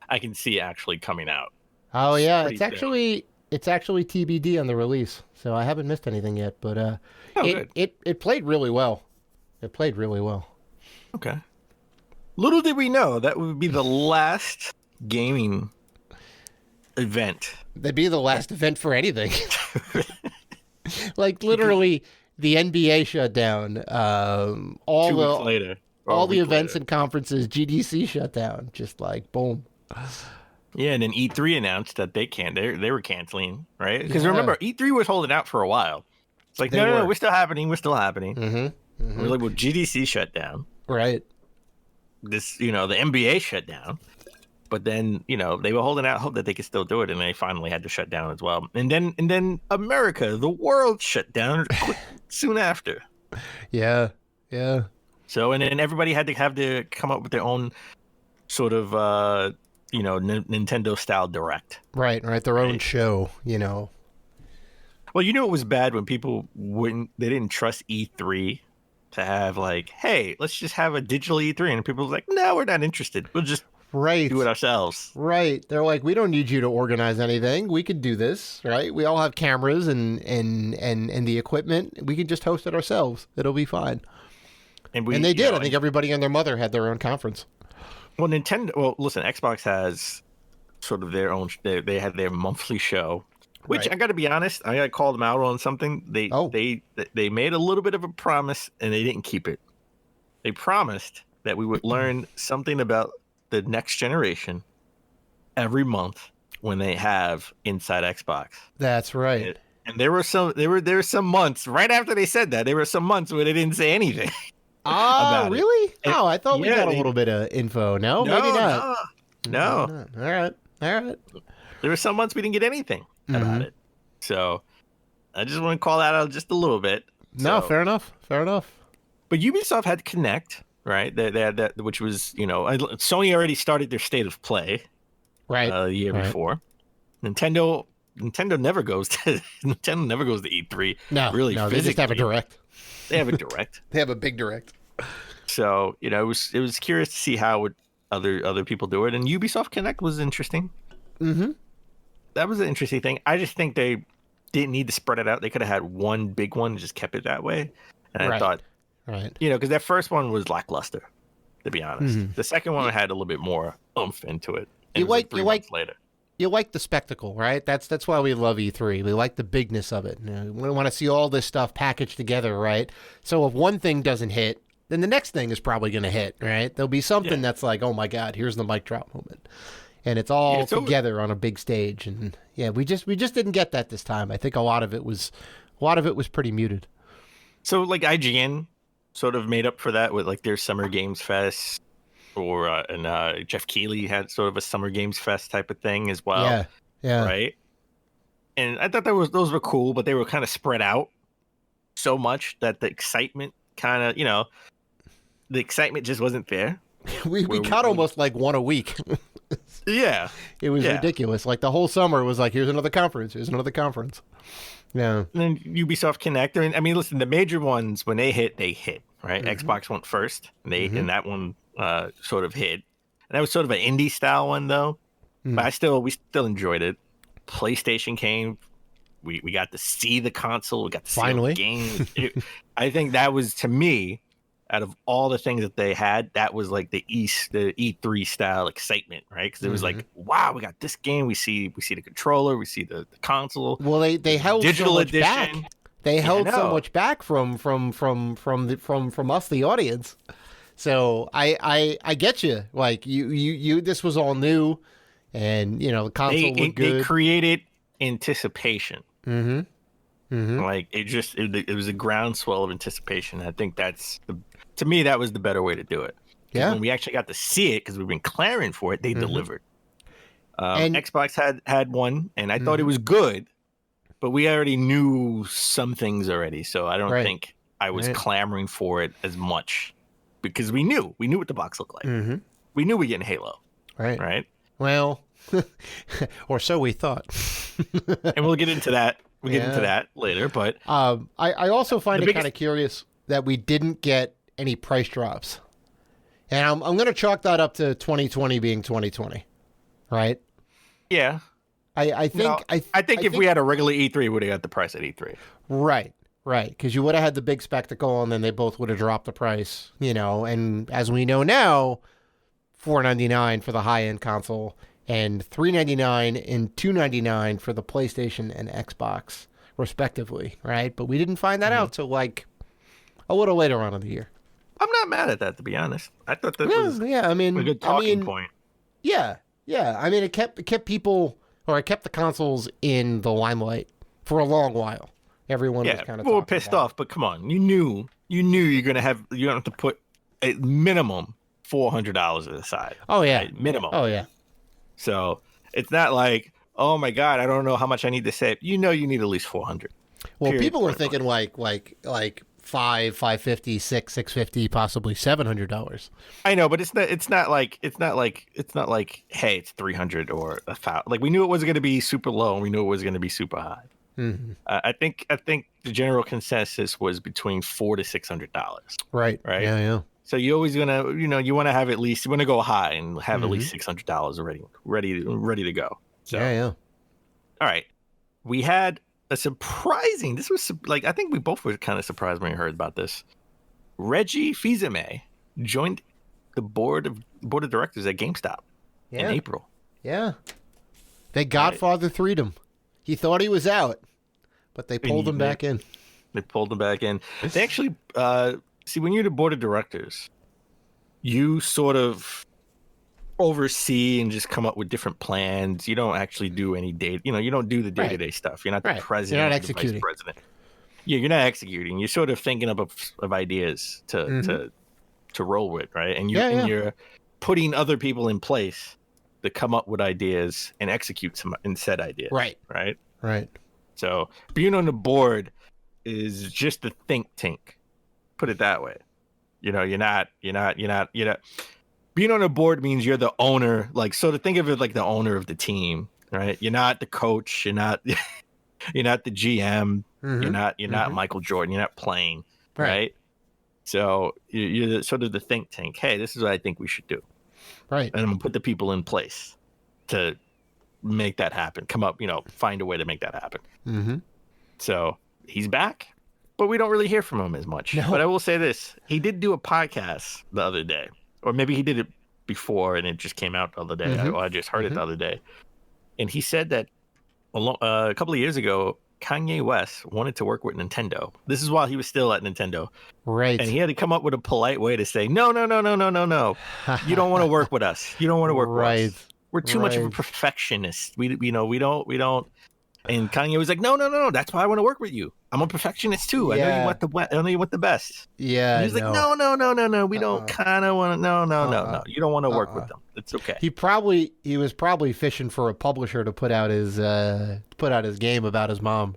I can see actually coming out. Oh yeah, it's actually TBD on the release, so I haven't missed anything yet. But it played really well. It played really well. Okay. Little did we know that would be the last gaming event. That'd be the last event for anything. Like literally, the NBA shut down. All 2 weeks later, all the events and conferences, GDC shut down. Just like boom. Yeah, and then E3 announced that they were canceling, right? Because remember, E3 was holding out for a while. It's like no, we're still happening. Mm-hmm. We're like, well, GDC shut down. Right. This, the NBA shut down. But then, they were holding out hope that they could still do it, and they finally had to shut down as well. And then America, the world shut down soon after. Yeah. So, and then everybody had to come up with their own sort of, Nintendo-style direct. Right. Their own show, Well, it was bad when people they didn't trust E3 to have like, hey, let's just have a digital E3. And people was like, no, we're not interested. We'll just do it ourselves. Right. They're like, we don't need you to organize anything. We could do this, right? We all have cameras and the equipment. We can just host it ourselves. It'll be fine. And they did. I think everybody and their mother had their own conference. Well, listen, Xbox has sort of their own, they had their monthly show, which I got to be honest, I got to call them out on something. They made a little bit of a promise and they didn't keep it. They promised that we would learn something about the next generation every month when they have Inside Xbox. That's right. And there were some months right after they said that. There were some months where they didn't say anything. Oh, really? Oh, I thought we got a little bit of info. No, maybe not. No. All right. There were some months we didn't get anything about it. So I just want to call that out just a little bit. No, fair enough. But Ubisoft had Connect, right? They had that, which was, Sony already started their State of Play, right? The year before. Nintendo never goes to E3. No, really. No, they just have a direct. They have a direct. They have a big direct. So it was curious to see how would other people do it, and Ubisoft Connect was interesting. Mm-hmm. That was an interesting thing. I just think they didn't need to spread it out. They could have had one big one and just kept it that way. And I thought, because that first one was lackluster, to be honest. Mm-hmm. The second one had a little bit more oomph into it. You like the spectacle, right? That's why we love E3. We like the bigness of it. We want to see all this stuff packaged together, right? So if one thing doesn't hit, then the next thing is probably going to hit, right? There'll be something that's like, oh my God, here's the mic drop moment. And it's all together on a big stage. And we just didn't get that this time. I think a lot of it was pretty muted. So like IGN sort of made up for that with like their Summer Games Fest, and Jeff Keighley had sort of a Summer Games Fest type of thing as well. Yeah. Right. And I thought those were cool, but they were kind of spread out so much that the excitement the excitement just wasn't there. we got almost like one a week. Yeah. It was ridiculous. Like the whole summer was like, here's another conference. Yeah. And then Ubisoft Connect. I mean, listen, the major ones, when they hit, right? Mm-hmm. Xbox went first, and that one sort of hit. And that was sort of an indie style one, though. but we still enjoyed it. PlayStation came. We got to see the console. We got to see Finally. the games. I think that was, to me, out of all the things that they had, that was like the E3 style excitement, right? Because it was like, wow, we got this game. We see the controller. We see the console. Well, they held digital so much edition. back. They held so know. much back from us, the audience. So I get you. Like you this was all new, and the console looked good. They created anticipation. Mm-hmm. Like it was a groundswell of anticipation. I think to me that was the better way to do it. Yeah. When we actually got to see it, because we've been clamoring for it, they delivered. And Xbox had one, and I thought it was good, but we already knew some things already, so I don't think I was clamoring for it as much, because we knew what the box looked like. Mm-hmm. We knew we were getting Halo, right? Well, or so we thought. And we'll get into that. We'll get into that later, but I also find it kind of curious that we didn't get any price drops, and I'm going to chalk that up to 2020 being 2020, right? Yeah. I think if we had a regular E3, we would have got the price at E3. Right, because you would have had the big spectacle, and then they both would have dropped the price, And as we know now, $499 for the high-end console, and $399 and $299 for the PlayStation and Xbox, respectively, right? But we didn't find that out till like a little later on in the year. I'm not mad at that, to be honest. I thought that was a good talking point. Yeah. I mean, it kept people, or it kept the consoles in the limelight for a long while. Everyone was kind of people were pissed off, but come on, you knew you're gonna have to put a minimum $400 aside. Oh yeah, right? Minimum. Oh yeah. So it's not like, oh my God, I don't know how much I need to save. You need at least $400. Well, people are thinking like $550, $650, possibly $700. I know, but it's not like hey, it's 300 or 1,000. Like, we knew it wasn't going to be super low, and we knew it was going to be super high. Mm-hmm. I think the general consensus was between $400 to $600. Right. Yeah. So you always gonna, you want to have at least, you want to go high and have at least $600 ready to go. So, yeah. All right, we had a surprising. This was like, I think we both were kind of surprised when we heard about this. Reggie Fils-Aimé joined the board of directors at GameStop in April. Yeah, they Godfather 3'd him. He thought he was out, but they pulled him back in. They pulled him back in. They actually. See, when you're the board of directors, you sort of oversee and just come up with different plans. You don't actually do any you don't do the day-to-day stuff. You're not the president. You're not executing. The vice president. Yeah, you're not executing. You're sort of thinking of ideas to roll with, right? And you're putting other people in place to come up with ideas and execute said ideas. Right. So being on the board is just a think tank. Put it that way. You're not being on a board means you're the owner, so to think of it like the owner of the team, right? You're not the coach, you're not the GM, you're not Michael Jordan, you're not playing, right? So you're sort of the think tank. Hey, this is what I think we should do. Right. And I'm gonna put the people in place to make that happen. Come up, find a way to make that happen. Mm-hmm. So he's back. But we don't really hear from him as much. No. But I will say this. He did do a podcast the other day. Or maybe he did it before and it just came out the other day. I just heard it the other day. And he said that a couple of years ago, Kanye West wanted to work with Nintendo. This is while he was still at Nintendo. Right. And he had to come up with a polite way to say, no. You don't want to work with us. You don't want to work with us. We're too much of a perfectionist. We don't. And Kanye was like, no. That's why I want to work with you. I'm a perfectionist too. I know you want the best. Yeah. And he's like, no. We don't kind of want to. No. You don't want to work with them. It's okay. He was probably fishing for a publisher to put out his game about his mom.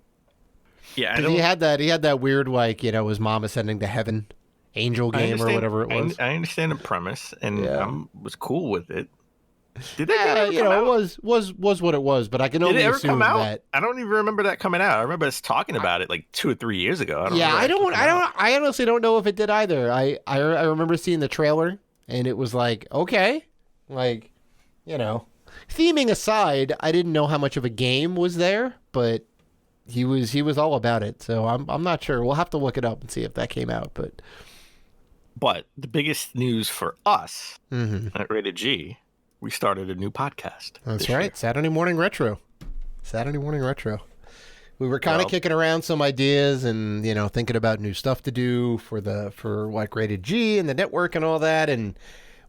Yeah, he had that weird his mom ascending to heaven, angel game or whatever it was. I understand the premise, and I was cool with it. Did that game come out? It was what it was, but I can only assume that. I don't even remember that coming out. I remember us talking about it like 2 or 3 years ago. I honestly don't know if it did either. I remember seeing the trailer and it was like, okay, theming aside, I didn't know how much of a game was there, but he was all about it. So I'm not sure. We'll have to look it up and see if that came out. But the biggest news for us at Rated G, we started a new podcast. That's right. Saturday Morning Retro. We were kind of kicking around some ideas and, thinking about new stuff to do for like Rated G and the network and all that. And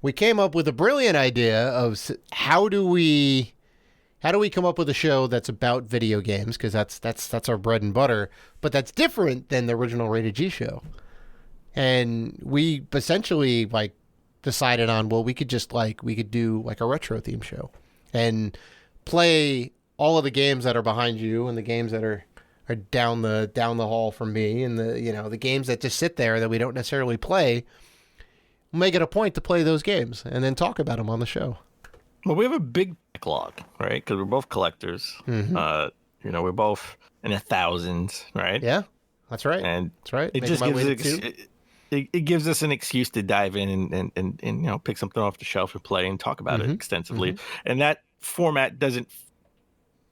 we came up with a brilliant idea of how do we come up with a show that's about video games? Because that's our bread and butter, but that's different than the original Rated G show. And we essentially like decided on, well, we could do like a retro theme show and play all of the games that are behind you and the games that are down the hall from me and the games that just sit there that we don't necessarily play. We'll make it a point to play those games and then talk about them on the show. Well, we have a big backlog, right? Because we're both collectors. We're both in the thousands, right? Yeah, that's right. And that's right. It just gives us an excuse to dive in and pick something off the shelf and play and talk about it extensively. And that format doesn't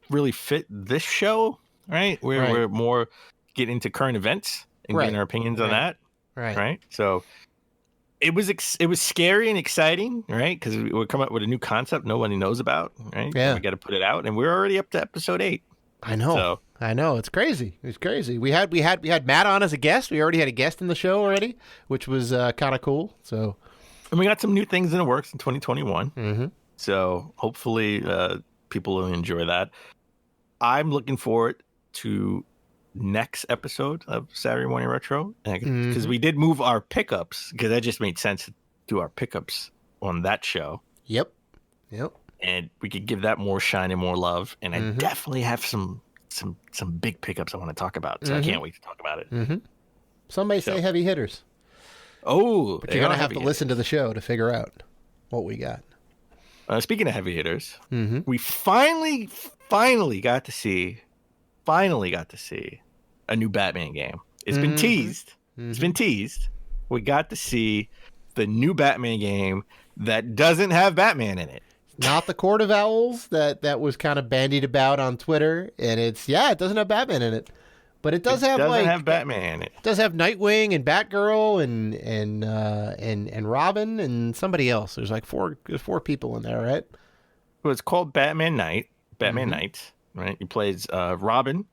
really fit this show, right? We're more getting into current events and getting our opinions on that, right? So it was scary and exciting, right? Because we're coming up with a new concept nobody knows about, right? Yeah, we got to put it out, and we're already up to episode 8. I know. It's crazy. It's crazy. We had Matt on as a guest. We already had a guest in the show already, which was kind of cool. So, and we got some new things in the works in 2021. So hopefully people will enjoy that. I'm looking forward to next episode of Saturday Morning Retro because we did move our pickups because that just made sense to do our pickups on that show. Yep. And we could give that more shine and more love. And I definitely have some big pickups I want to talk about. So I can't wait to talk about it. Some may say heavy hitters. Oh, but you're gonna have to listen to the show to figure out what we got. Speaking of heavy hitters, we finally got to see a new Batman game. It's been teased. It's been teased. We got to see the new Batman game that doesn't have Batman in it. Not the Court of Owls that was kind of bandied about on Twitter, and it doesn't have Batman in it, but it doesn't have Batman in it. It does have Nightwing and Batgirl and Robin and somebody else. There's like four people in there, right? Well, it's called Batman Night. Night, right? He plays Robin.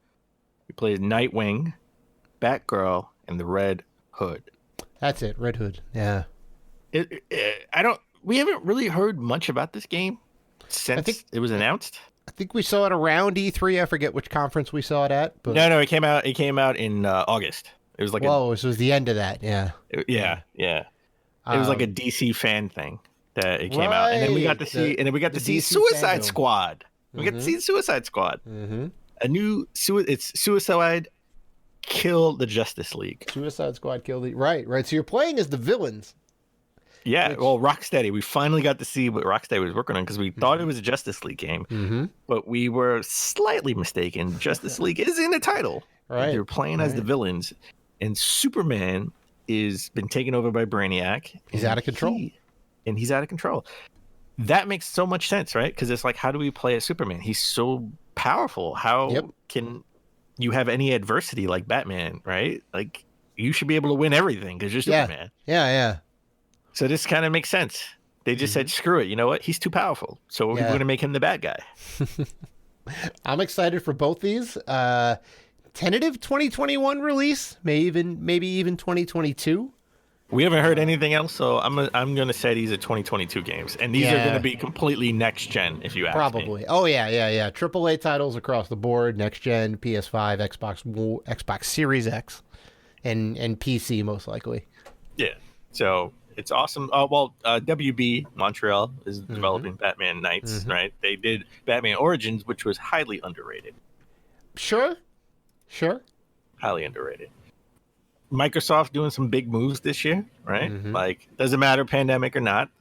He plays Nightwing, Batgirl, and the Red Hood. That's it, Red Hood. Yeah. We haven't really heard much about this game since it was announced. I think we saw it around E3. I forget which conference we saw it at. But... No, it came out. It came out in August. It was like this was the end of that. Yeah. Yeah. It was like a DC fan thing that it came out, and then we got to see. And then we got to see Suicide Squad. We got to see Suicide Squad. A new it's Suicide Kill the Justice League. Suicide Squad Kill the right. So you're playing as the villains. Yeah, well, Rocksteady. We finally got to see what Rocksteady was working on because we thought it was a Justice League game, but we were slightly mistaken. Justice League is in the title. Right. They're playing as the villains, and Superman is been taken over by Brainiac. He's out of control. He's out of control. That makes so much sense, right? Because it's like, how do we play as Superman? He's so powerful. How can you have any adversity like Batman, right? Like, you should be able to win everything because you're Superman. Yeah. So this kind of makes sense. They just said, screw it. You know what? He's too powerful. So we're going to make him the bad guy. I'm excited for both these. Tentative 2021 release, maybe even 2022. We haven't heard anything else, so I'm going to say these are 2022 games. And these are going to be completely next gen, if you ask me. Probably. Oh, yeah. AAA titles across the board, next gen, PS5, Xbox Series X, and PC most likely. Yeah. So it's awesome. WB Montreal is developing Batman Knights, right? They did Batman Origins, which was highly underrated. Sure. Highly underrated. Microsoft doing some big moves this year, right? Like, doesn't matter pandemic or not.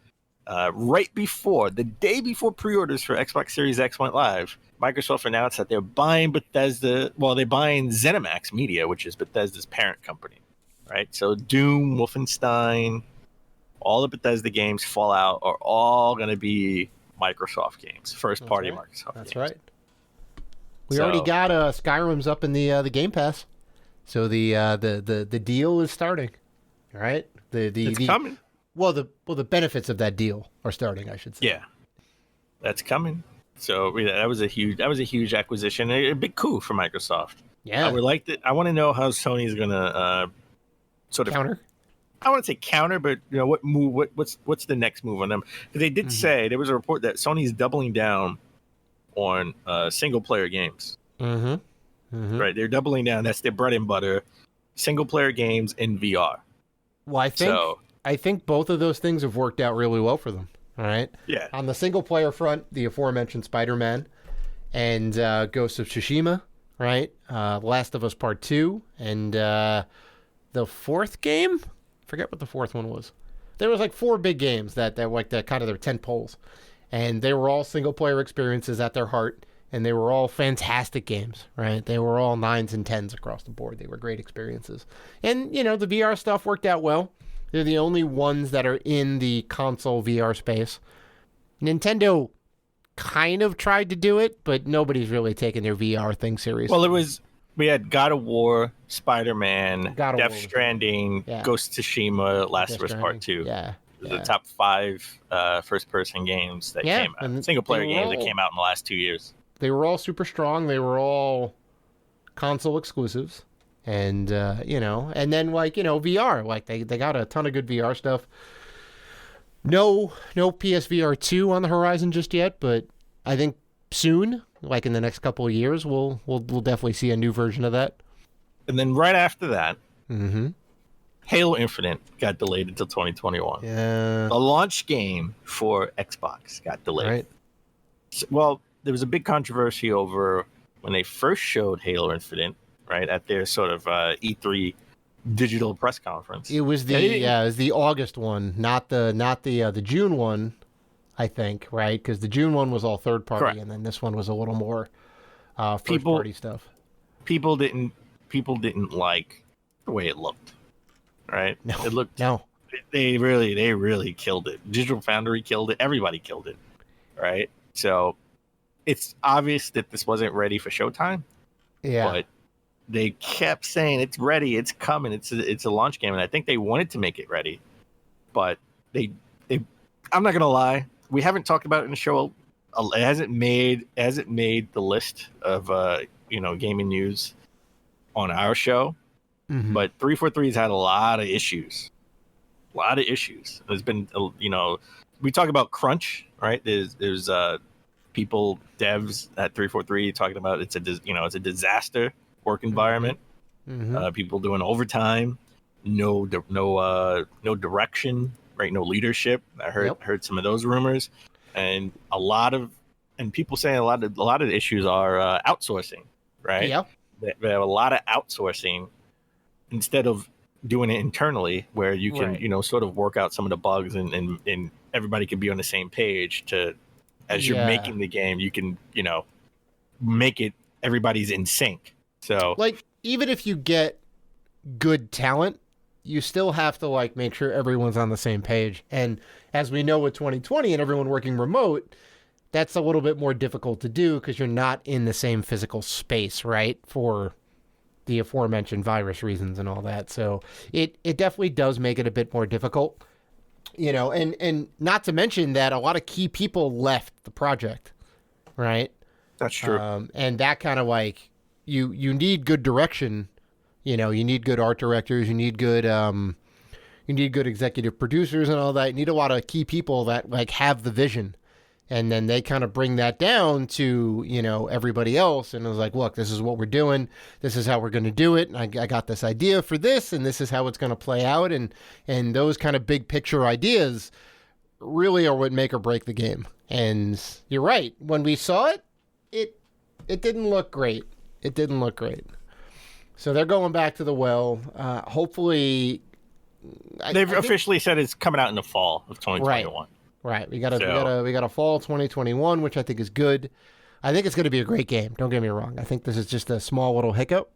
The day before pre-orders for Xbox Series X went live, Microsoft announced that they're buying Bethesda. Well, they're buying ZeniMax Media, which is Bethesda's parent company, right? So Doom, Wolfenstein, all the Bethesda games, Fallout, are all going to be Microsoft games, first party right. Microsoft That's games. right. We already got Skyrim's up in the Game Pass, so the deal is starting. All right, It's coming. Well, the benefits of that deal are starting, I should say. Yeah, that's coming. So that was a huge acquisition, a big coup for Microsoft. Yeah, I would like to. I want to know how Sony's gonna sort of counter. I want to say counter, but what move? What's the next move on them? Because they did say there was a report that Sony's doubling down on single player games. Right, they're doubling down. That's their bread and butter. Single player games in VR. Well, I think both of those things have worked out really well for them. All right. Yeah. On the single player front, the aforementioned Spider-Man and Ghost of Tsushima, right? Last of Us Part 2, and the fourth game? Forget what the fourth one was. There was like 4 big games that like the kind of their 10 poles. And they were all single player experiences at their heart, and they were all fantastic games, right? They were all 9s and 10s across the board. They were great experiences. And, the VR stuff worked out well. They're the only ones that are in the console VR space. Nintendo kind of tried to do it, but nobody's really taking their VR thing seriously. Well, we had God of War, Spider-Man, Death Stranding, Ghost of Tsushima, Last of Us Part 2. Yeah. The top 5 first-person games that came out. Single-player games that came out in the last 2 years. They were all super strong. They were all console exclusives. And, and then, VR. Like, they got a ton of good VR stuff. No PSVR 2 on the horizon just yet, but I think soon, like in the next couple of years, we'll definitely see a new version of that. And then right after that, Halo Infinite got delayed until 2021. Yeah. The launch game for Xbox got delayed. Right. Well, there was a big controversy over when they first showed Halo Infinite, right, at their sort of E3 digital press conference. It was the August one, not the June one, I think, right? Because the June one was all third party, Correct. And then this one was a little more first party stuff. People didn't like the way it looked, right? No, it looked no. They really killed it. Digital Foundry killed it. Everybody killed it, right? So it's obvious that this wasn't ready for showtime. Yeah. But they kept saying it's ready, it's coming, it's a launch game, and I think they wanted to make it ready, but they I'm not gonna lie, we haven't talked about it in the show. It hasn't made the list of gaming news on our show, but 343's had a lot of issues. There's been we talk about crunch, right? There's people, devs at 343 talking about it's a disaster work environment. People doing overtime, no direction, right? No leadership. I heard some of those rumors, and people saying a lot of the issues are outsourcing, right? Yep. They have a lot of outsourcing instead of doing it internally, where you can sort of work out some of the bugs and everybody can be on the same page as you're making the game, you can make it everybody's in sync. So, like, even if you get good talent, you still have to make sure everyone's on the same page. And as we know with 2020 and everyone working remote, that's a little bit more difficult to do because you're not in the same physical space, right? For the aforementioned virus reasons and all that. So it definitely does make it a bit more difficult, and not to mention that a lot of key people left the project, right? That's true. And that kind of you need good direction, you need good art directors, you need good executive producers and all that. You need a lot of key people that have the vision, and then they kind of bring that down to everybody else, and it was like, look, this is what we're doing, this is how we're going to do it, and I got this idea for this, and this is how it's going to play out, and those kind of big picture ideas really are what make or break the game. And you're right, when we saw it didn't look great. It didn't look great. So they're going back to the well. Hopefully, they've officially said it's coming out in the fall of 2021. Right. We got a fall 2021, which I think is good. I think it's going to be a great game. Don't get me wrong. I think this is just a small little hiccup,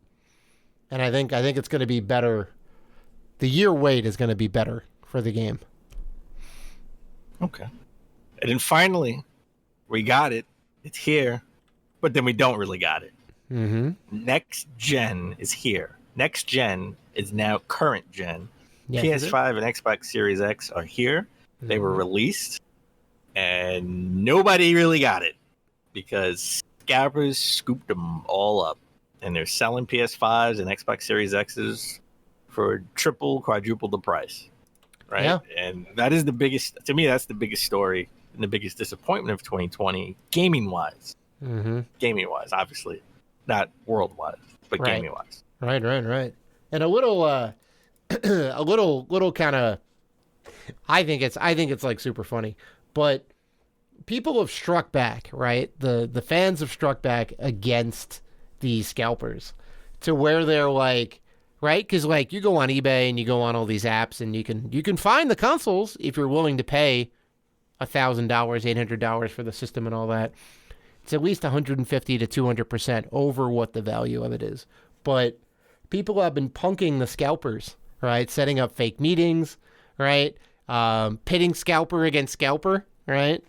and I think it's going to be better. The year wait is going to be better for the game. Okay. And then finally, we got it. It's here, but then we don't really got it. Mm-hmm. Next gen is here. Next gen is now current gen. Yes, PS5 and Xbox Series X are here. They were released, and nobody really got it because scalpers scooped them all up, and they're selling PS5s and Xbox Series X's for triple, quadruple the price. Right? Yeah. And that is the biggest, to me, that's the biggest story and the biggest disappointment of 2020, gaming-wise. Mm-hmm. Gaming-wise, obviously. Not world-wise, but Right. gaming-wise. Right. And a little, a little kind of, I think it's like super funny, but people have struck back, right? The fans have struck back against the scalpers to where they're like, right? Because like you go on eBay and you go on all these apps and you can find the consoles if you're willing to pay $1,000, $800 for the system and all that. It's at least 150 to 200% over what the value of it is. But people have been punking the scalpers, right? Setting up fake meetings, right? Pitting scalper against scalper, right?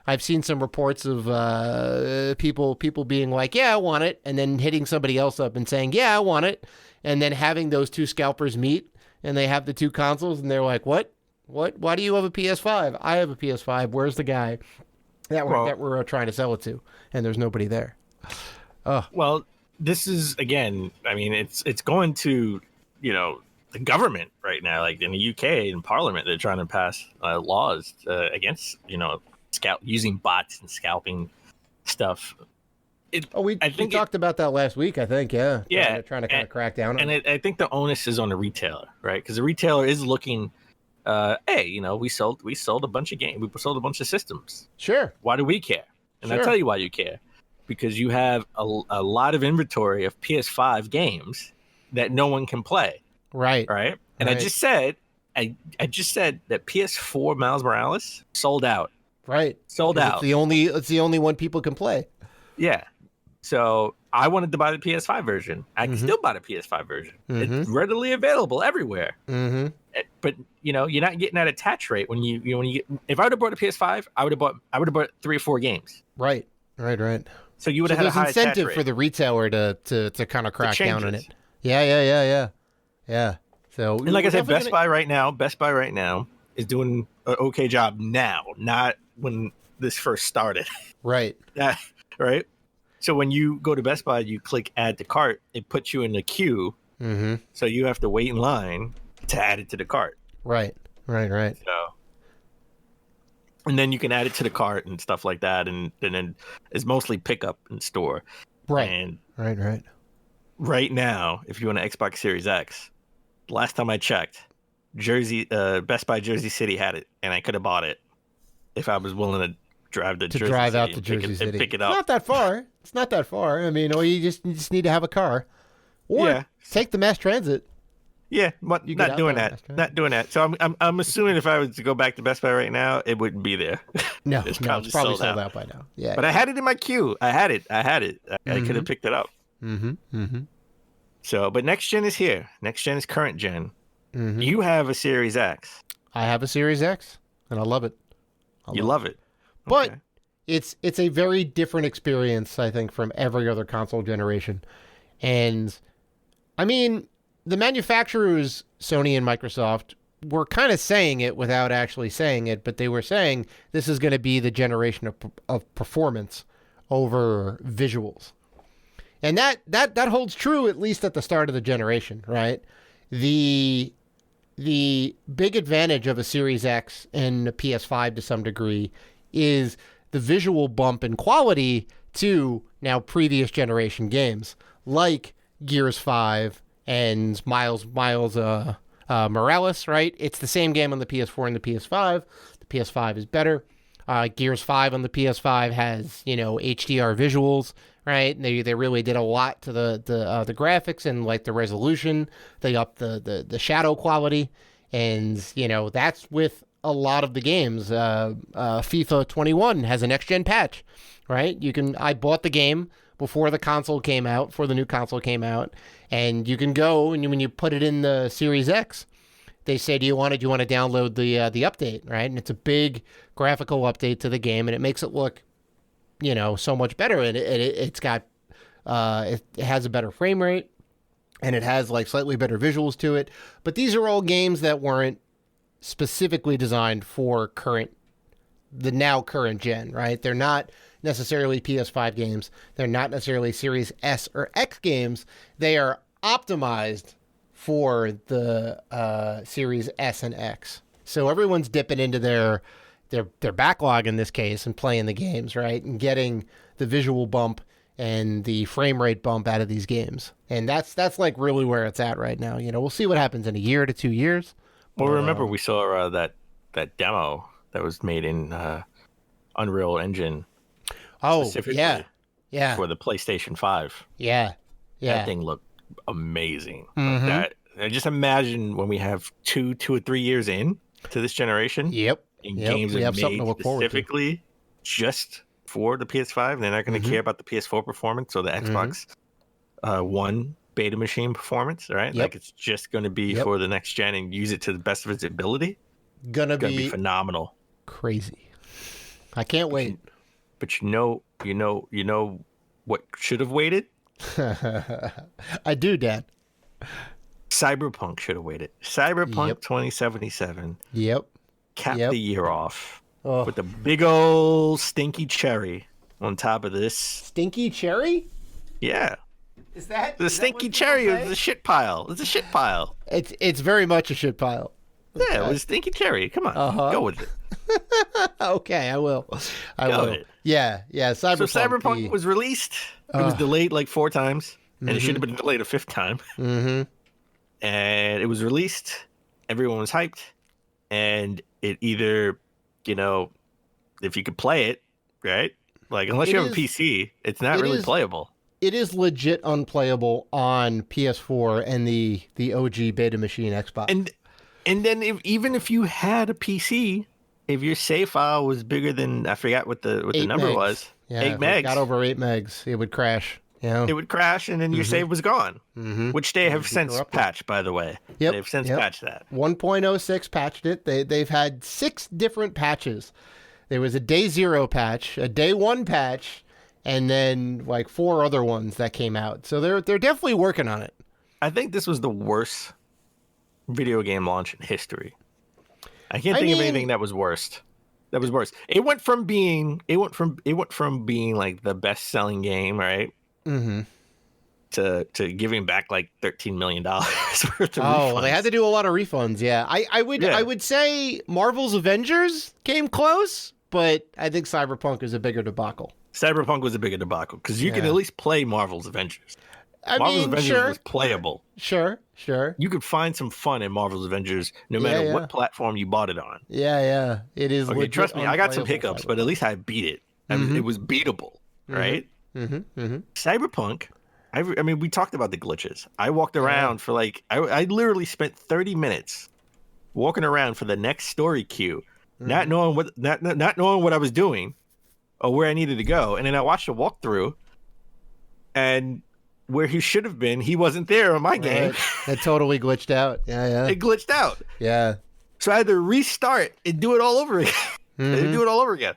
I've seen some reports of people being like, yeah, I want it, and then hitting somebody else up and saying, yeah, I want it, and then having those two scalpers meet, and they have the two consoles, and they're like, what? Why do you have a PS5? I have a PS5. Where's the guy that we're trying to sell it to? And there's nobody there. Well, this is, again, I mean, it's going to, the government right now, like in the UK, in Parliament, they're trying to pass laws against, using bots and scalping stuff. We talked about that last week, I think. Yeah. Trying to kind of crack down on it. And I think the onus is on the retailer, right? Because the retailer is looking, hey, we sold a bunch of games. We sold a bunch of systems. Sure. Why do we care? And Sure. I'll tell you why you care. Because you have a lot of inventory of PS5 games that no one can play. Right. Right. And Right. I just said that PS4 Miles Morales sold out. Right. Sold out. It's the only one people can play. Yeah. So I wanted to buy the PS5 version. I can still buy the PS5 version. It's readily available everywhere. Mm-hmm. But you're not getting that attach rate when you get. If I would have bought a PS5, I would have bought 3 or 4 games. Right. So you would So have had a there's high incentive attach rate. for the retailer to kind of crack down on it. changes. Yeah. So And like I said, definitely Best Buy right now is doing an okay job now, not when this first started. Right. Right. So when you go to Best Buy, you click add to cart, it puts you in the queue. Mm-hmm. So you have to wait in line to add it to the cart. Right. So, and then you can add it to the cart and stuff like that, and then it's mostly pickup in store. Right. And Right. right now, if you want an Xbox Series X, last time I checked, Best Buy Jersey City had it, and I could have bought it if I was willing to drive to Jersey drive City out to and Jersey City. and pick it It's up. not that far. I mean, or you just need to have a car, or Yeah. take the mass transit. Yeah, but You get not out doing there that. faster. Not doing that. So I'm assuming if I was to go back to Best Buy right now, it wouldn't be there. No, It's it's probably probably sold sold out by now. Yeah. But I had it in my queue. I had it. I could have picked it up. Mm-hmm. So, but next gen is here. Next gen is current gen. Mm-hmm. You have a Series X. I have a Series X, and I love it. You love it. But Okay. it's a very different experience, I think, from every other console generation. And I mean, the manufacturers, Sony and Microsoft, were kind of saying it without actually saying it, but they were saying this is going to be the generation of performance over visuals. And that holds true, at least at the start of the generation, right? The big advantage of a Series X and a PS5 to some degree is the visual bump in quality to now previous generation games like Gears 5 and Miles Morales, right? It's the same game on the PS4 and the PS5. The PS5 is better. Gears 5 on the PS5 has, HDR visuals, right? They really did a lot to the graphics and like the resolution. They upped the shadow quality, and that's with a lot of the games. FIFA 21 has a next gen patch, right? I bought the game before the new console came out, and you can go and when you put it in the Series X, they say, do you want to download the update, right? And it's a big graphical update to the game, and it makes it look so much better, and it's got it has a better frame rate, and it has like slightly better visuals to it. But these are all games that weren't specifically designed for the now current gen, right? They're not necessarily PS5 games. They're not necessarily Series S or X games. They are optimized for the Series S and X. So everyone's dipping into their backlog in this case and playing the games, right? And getting the visual bump and the frame rate bump out of these games. And that's like really where it's at right now. We'll see what happens in a year to 2 years. Well, remember we saw that demo that was made in Unreal Engine. Oh, specifically yeah. For the PlayStation 5. Yeah. That thing looked amazing. Mm-hmm. Like that. I just imagine when we have 2 or 3 years in to this generation. Yep. Games we are have made something to look forward to. specifically just for the PS5. They're not going to care about the PS4 performance or the Xbox One beta machine performance, right? Yep. Like it's just going to be for the next gen and use it to the best of its ability. Gonna It's going to be be phenomenal. crazy. I can't wait. But you know what should have waited? I do, Dad. Cyberpunk should have waited. Cyberpunk Yep. 2077 Yep. capped Yep. the year off Oh. with a big old stinky cherry on top of this. Stinky cherry? Yeah. Is that The stinky cherry is a shit pile. It's a shit pile. It's very much a shit pile. Yeah, it was stinky cherry. Come on, go with it. Okay, I will. I Go will. with it. Yeah. So Cyberpunk was released. It was delayed like 4 times, and it should have been delayed a 5th time. Mm-hmm. And it was released. Everyone was hyped, and it either, if you could play it, right? Like unless you have a PC, it's not really playable. It is legit unplayable on PS4 and the OG beta machine Xbox. And then even if you had a PC, if your save file was bigger than, I forgot what the number was. Yeah, 8 if megs. it got over 8 megs, it would crash. It would crash, and then your save was gone, which they have since corrupted. patched, by the way. Yep, They've since patched that. 1.06 patched it. They've had 6 different patches. There was a day 0 patch, a day 1 patch, and then like 4 other ones that came out. So they're definitely working on it. I think this was the worst video game launch in history. I can't think of anything that was worse. It went from being like the best-selling game, right? Mm-hmm. To giving back like $13 million worth of refunds. Well, they had to do a lot of refunds. Yeah, I would say Marvel's Avengers came close, but I think Cyberpunk is a bigger debacle. Cyberpunk was a bigger debacle because you can at least play Marvel's Avengers. Marvel's Avengers sure. was playable. Sure. You could find some fun in Marvel's Avengers no matter what platform you bought it on. Yeah. It is. Okay, trust me, I got some hiccups, but at least I beat it. It was beatable, right? Cyberpunk, I mean, we talked about the glitches. I walked around for I literally spent 30 minutes walking around for the next story queue, not knowing what I was doing or where I needed to go. And then I watched a walkthrough, and where he should have been, he wasn't there on my game. It totally glitched out. Yeah. It glitched out. Yeah. So I had to restart and do it all over again.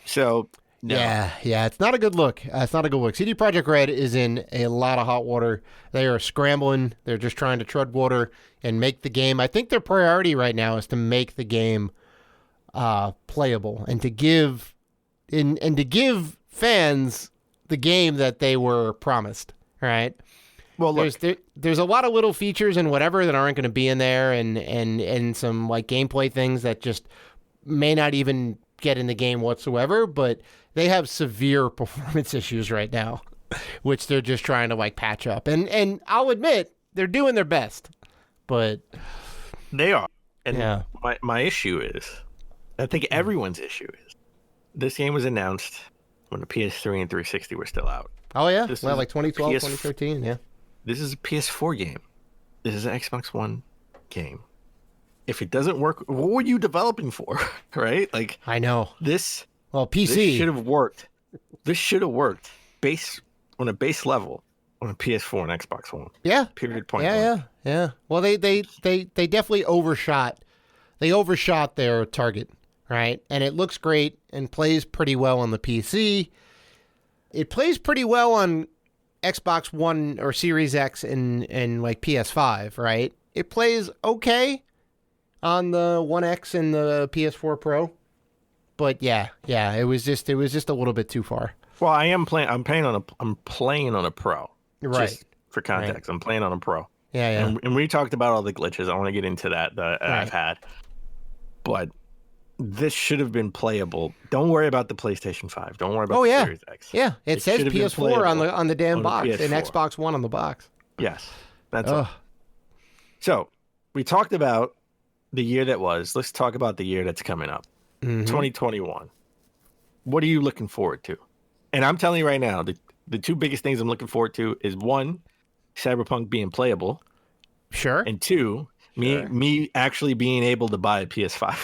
So no. Yeah. It's not a good look. CD Projekt Red is in a lot of hot water. They are scrambling. They're just trying to tread water and make the game. I think their priority right now is to make the game playable and to give fans the game that they were promised. Right. Well, look, there's a lot of little features and whatever that aren't going to be in there, and some like gameplay things that just may not even get in the game whatsoever. But they have severe performance issues right now, which they're just trying to like patch up. And I'll admit they're doing their best, but they are. And yeah. my issue is, I think everyone's issue is, this game was announced when the PS3 and 360 were still out. Oh, yeah? Well, like 2012, 2013, yeah. This is a PS4 game. This is an Xbox One game. If it doesn't work, what were you developing for, right? Like, I know. PC. This should have worked. This should have worked on a base level on a PS4 and Xbox One. Yeah. Period. Point. Yeah. Well, they definitely overshot. They overshot their target, right? And it looks great and plays pretty well on the PC. It plays pretty well on Xbox One or Series X and like PS5, right? It plays okay on the One X and the PS4 Pro. But yeah, it was just a little bit too far. Well, I'm playing on a Pro. Right. Just for context, right. I'm playing on a Pro. Yeah. And we talked about all the glitches. I want to get into that right. I've had. But this should have been playable. Don't worry about the PlayStation 5. Don't worry about the Series X. Yeah, it says PS4 on the damn box and Xbox One on the box. Yes. That's all. So, we talked about the year that was. Let's talk about the year that's coming up. 2021. What are you looking forward to? And I'm telling you right now, the two biggest things I'm looking forward to is one, Cyberpunk being playable. Sure. And two, me actually being able to buy a PS5.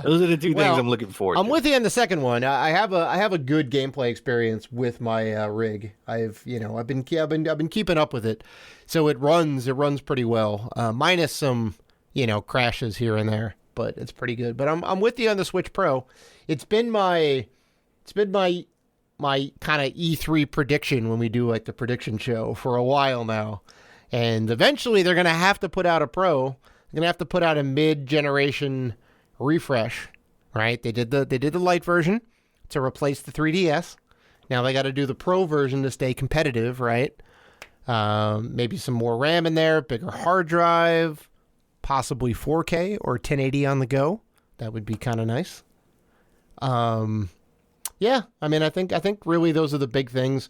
Those are the two things I'm looking forward to. I'm with you on the second one. I have a good gameplay experience with my rig. I've been keeping up with it, so it runs pretty well. Minus some crashes here and there, but it's pretty good. But I'm with you on the Switch Pro. It's been my kind of E3 prediction when we do like the prediction show for a while now. And eventually they're going to have to put out a Pro. They're going to have to put out a mid-generation refresh, right? They did the Lite version to replace the 3DS. Now they got to do the Pro version to stay competitive, right? Maybe some more RAM in there, bigger hard drive, possibly 4K or 1080 on the go. That would be kind of nice. Yeah, I mean, I think really those are the big things,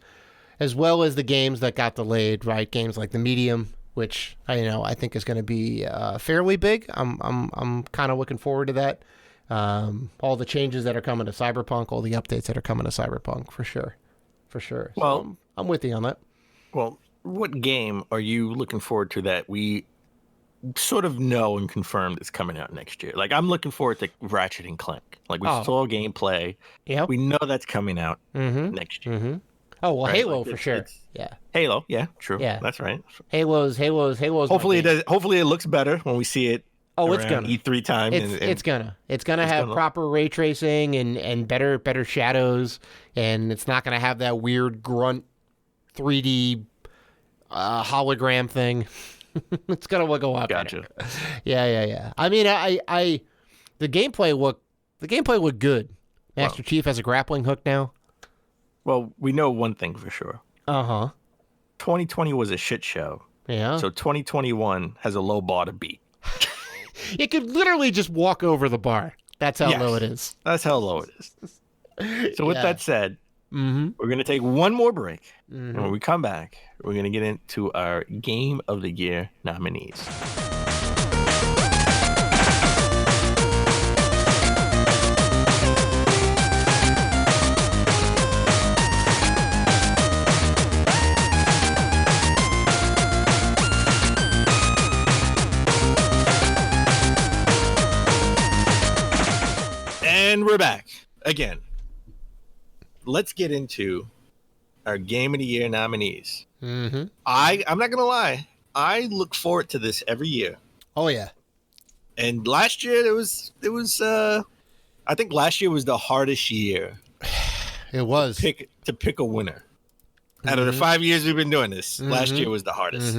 as well as the games that got delayed, right? Games like the Medium, which I think is going to be fairly big. I'm kind of looking forward to that. All the changes that are coming to Cyberpunk, all the updates that are coming to Cyberpunk, for sure. So well, I'm with you on that. Well, what game are you looking forward to that we sort of know and confirmed is coming out next year? Like, I'm looking forward to Ratchet and Clank. Like, we saw gameplay. Yeah, we know that's coming out next year. Mm-hmm. Oh well, right? Halo for sure. Yeah, Halo. Yeah, true. Yeah, that's right. Halo's. Hopefully it does. Hopefully it looks better when we see it. Oh, it's gonna E3 time. It's gonna have proper ray tracing and better shadows, and it's not gonna have that weird grunt 3D hologram thing. It's gonna look a lot better. Yeah. I mean, the gameplay looked good. Master Chief has a grappling hook now. Well, we know one thing for sure. 2020 was a shit show. Yeah. So 2021 has a low bar to beat. It could literally just walk over the bar. That's how low it is. That's how low it is. So with that said, we're going to take one more break. And when we come back, we're going to get into our Game of the Year nominees. And we're back again. Let's get into our Game of the Year nominees. I'm not gonna lie, I look forward to this every year. Oh yeah. And last year it was I think last year was the hardest year. It was to pick a winner. Out of the 5 years we've been doing this, last year was the hardest.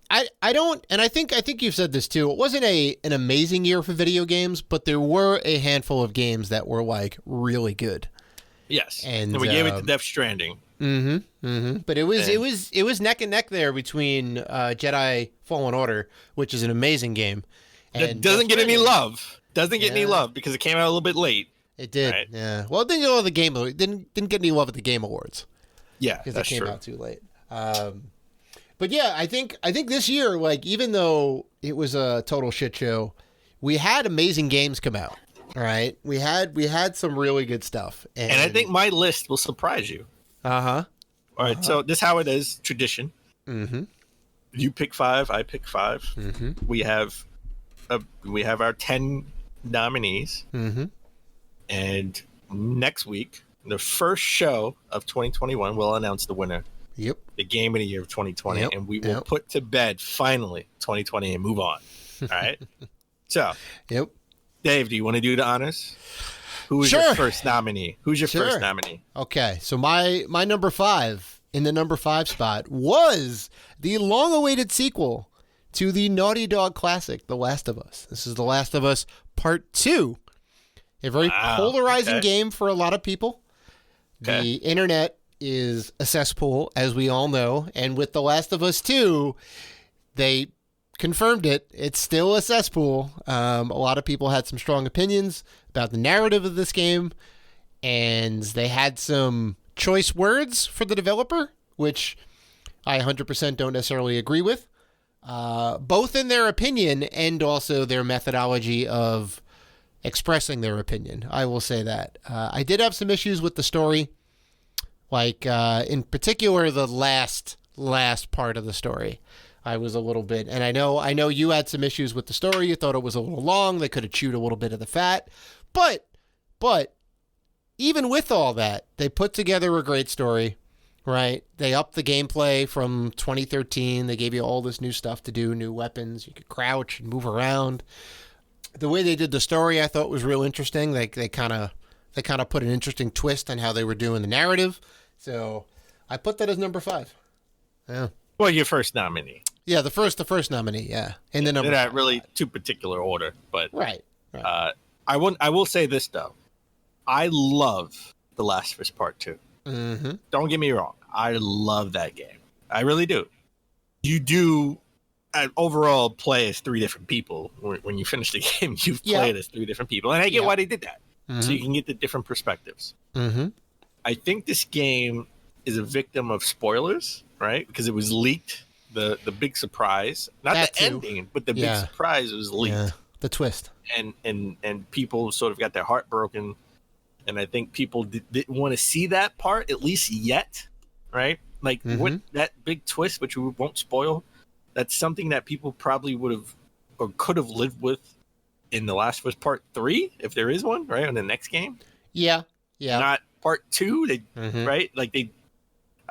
I don't, and I think you've said this too. It wasn't an amazing year for video games, but there were a handful of games that were like really good. Yes, and we gave it to Death Stranding. But it was neck and neck there between Jedi Fallen Order, which is an amazing game, and that doesn't get any love. Doesn't get any love because it came out a little bit late. It did. Right? Yeah. Well, it didn't get all the game. It didn't get any love at the Game Awards. Yeah, because it came out too late. But yeah, I think this year, like, even though it was a total shit show, we had amazing games come out. All right, we had some really good stuff, and I think my list will surprise you. All right, so this is how it is, tradition. You pick 5, I pick 5. We have our 10 nominees, and next week, the first show of 2021, we'll announce the winner. Yep. The Game of the Year of 2020, and we will put to bed finally 2020 and move on. All right. So. Yep. Dave, do you want to do the honors? Who is Sure. your first nominee? Who's your Sure. first nominee? Okay, so my number 5 in the number 5 spot was the long-awaited sequel to the Naughty Dog classic, The Last of Us. This is The Last of Us Part 2. A very polarizing game for a lot of people. Okay. The internet is a cesspool, as we all know, and with The Last of Us 2, they confirmed it. It's still a cesspool. A lot of people had some strong opinions about the narrative of this game, and they had some choice words for the developer, which I 100% don't necessarily agree with, both in their opinion and also their methodology of expressing their opinion. I will say that. I did have some issues with the story, like in particular the last part of the story. I was a little bit, and I know you had some issues with the story. You thought it was a little long. They could have chewed a little bit of the fat, but even with all that, they put together a great story, right? They upped the gameplay from 2013. They gave you all this new stuff to do, new weapons. You could crouch and move around. The way they did the story, I thought was real interesting. They kind of put an interesting twist on how they were doing the narrative. So I put that as number 5. Yeah. Well, your first nominee. Yeah, the first nominee, yeah. In the number. They're not really too particular order, but Right. I will say this though. I love The Last of Us Part 2. Mm-hmm. Don't get me wrong. I love that game. I really do. You do overall play as 3 different people. When you finish the game, you've played as 3 different people. And I get why they did that. Mm-hmm. So you can get the different perspectives. Mm-hmm. I think this game is a victim of spoilers, right? Because it was leaked. The big surprise, not That the too. ending, but the big surprise was leaked. Yeah, the twist. And people sort of got their heart broken. And I think people didn't want to see that part, at least yet, right? Like what that big twist, which we won't spoil, that's something that people probably would have or could have lived with in The Last of Us Part 3, if there is one, right? On the next game. Yeah. Not Part 2, right? Like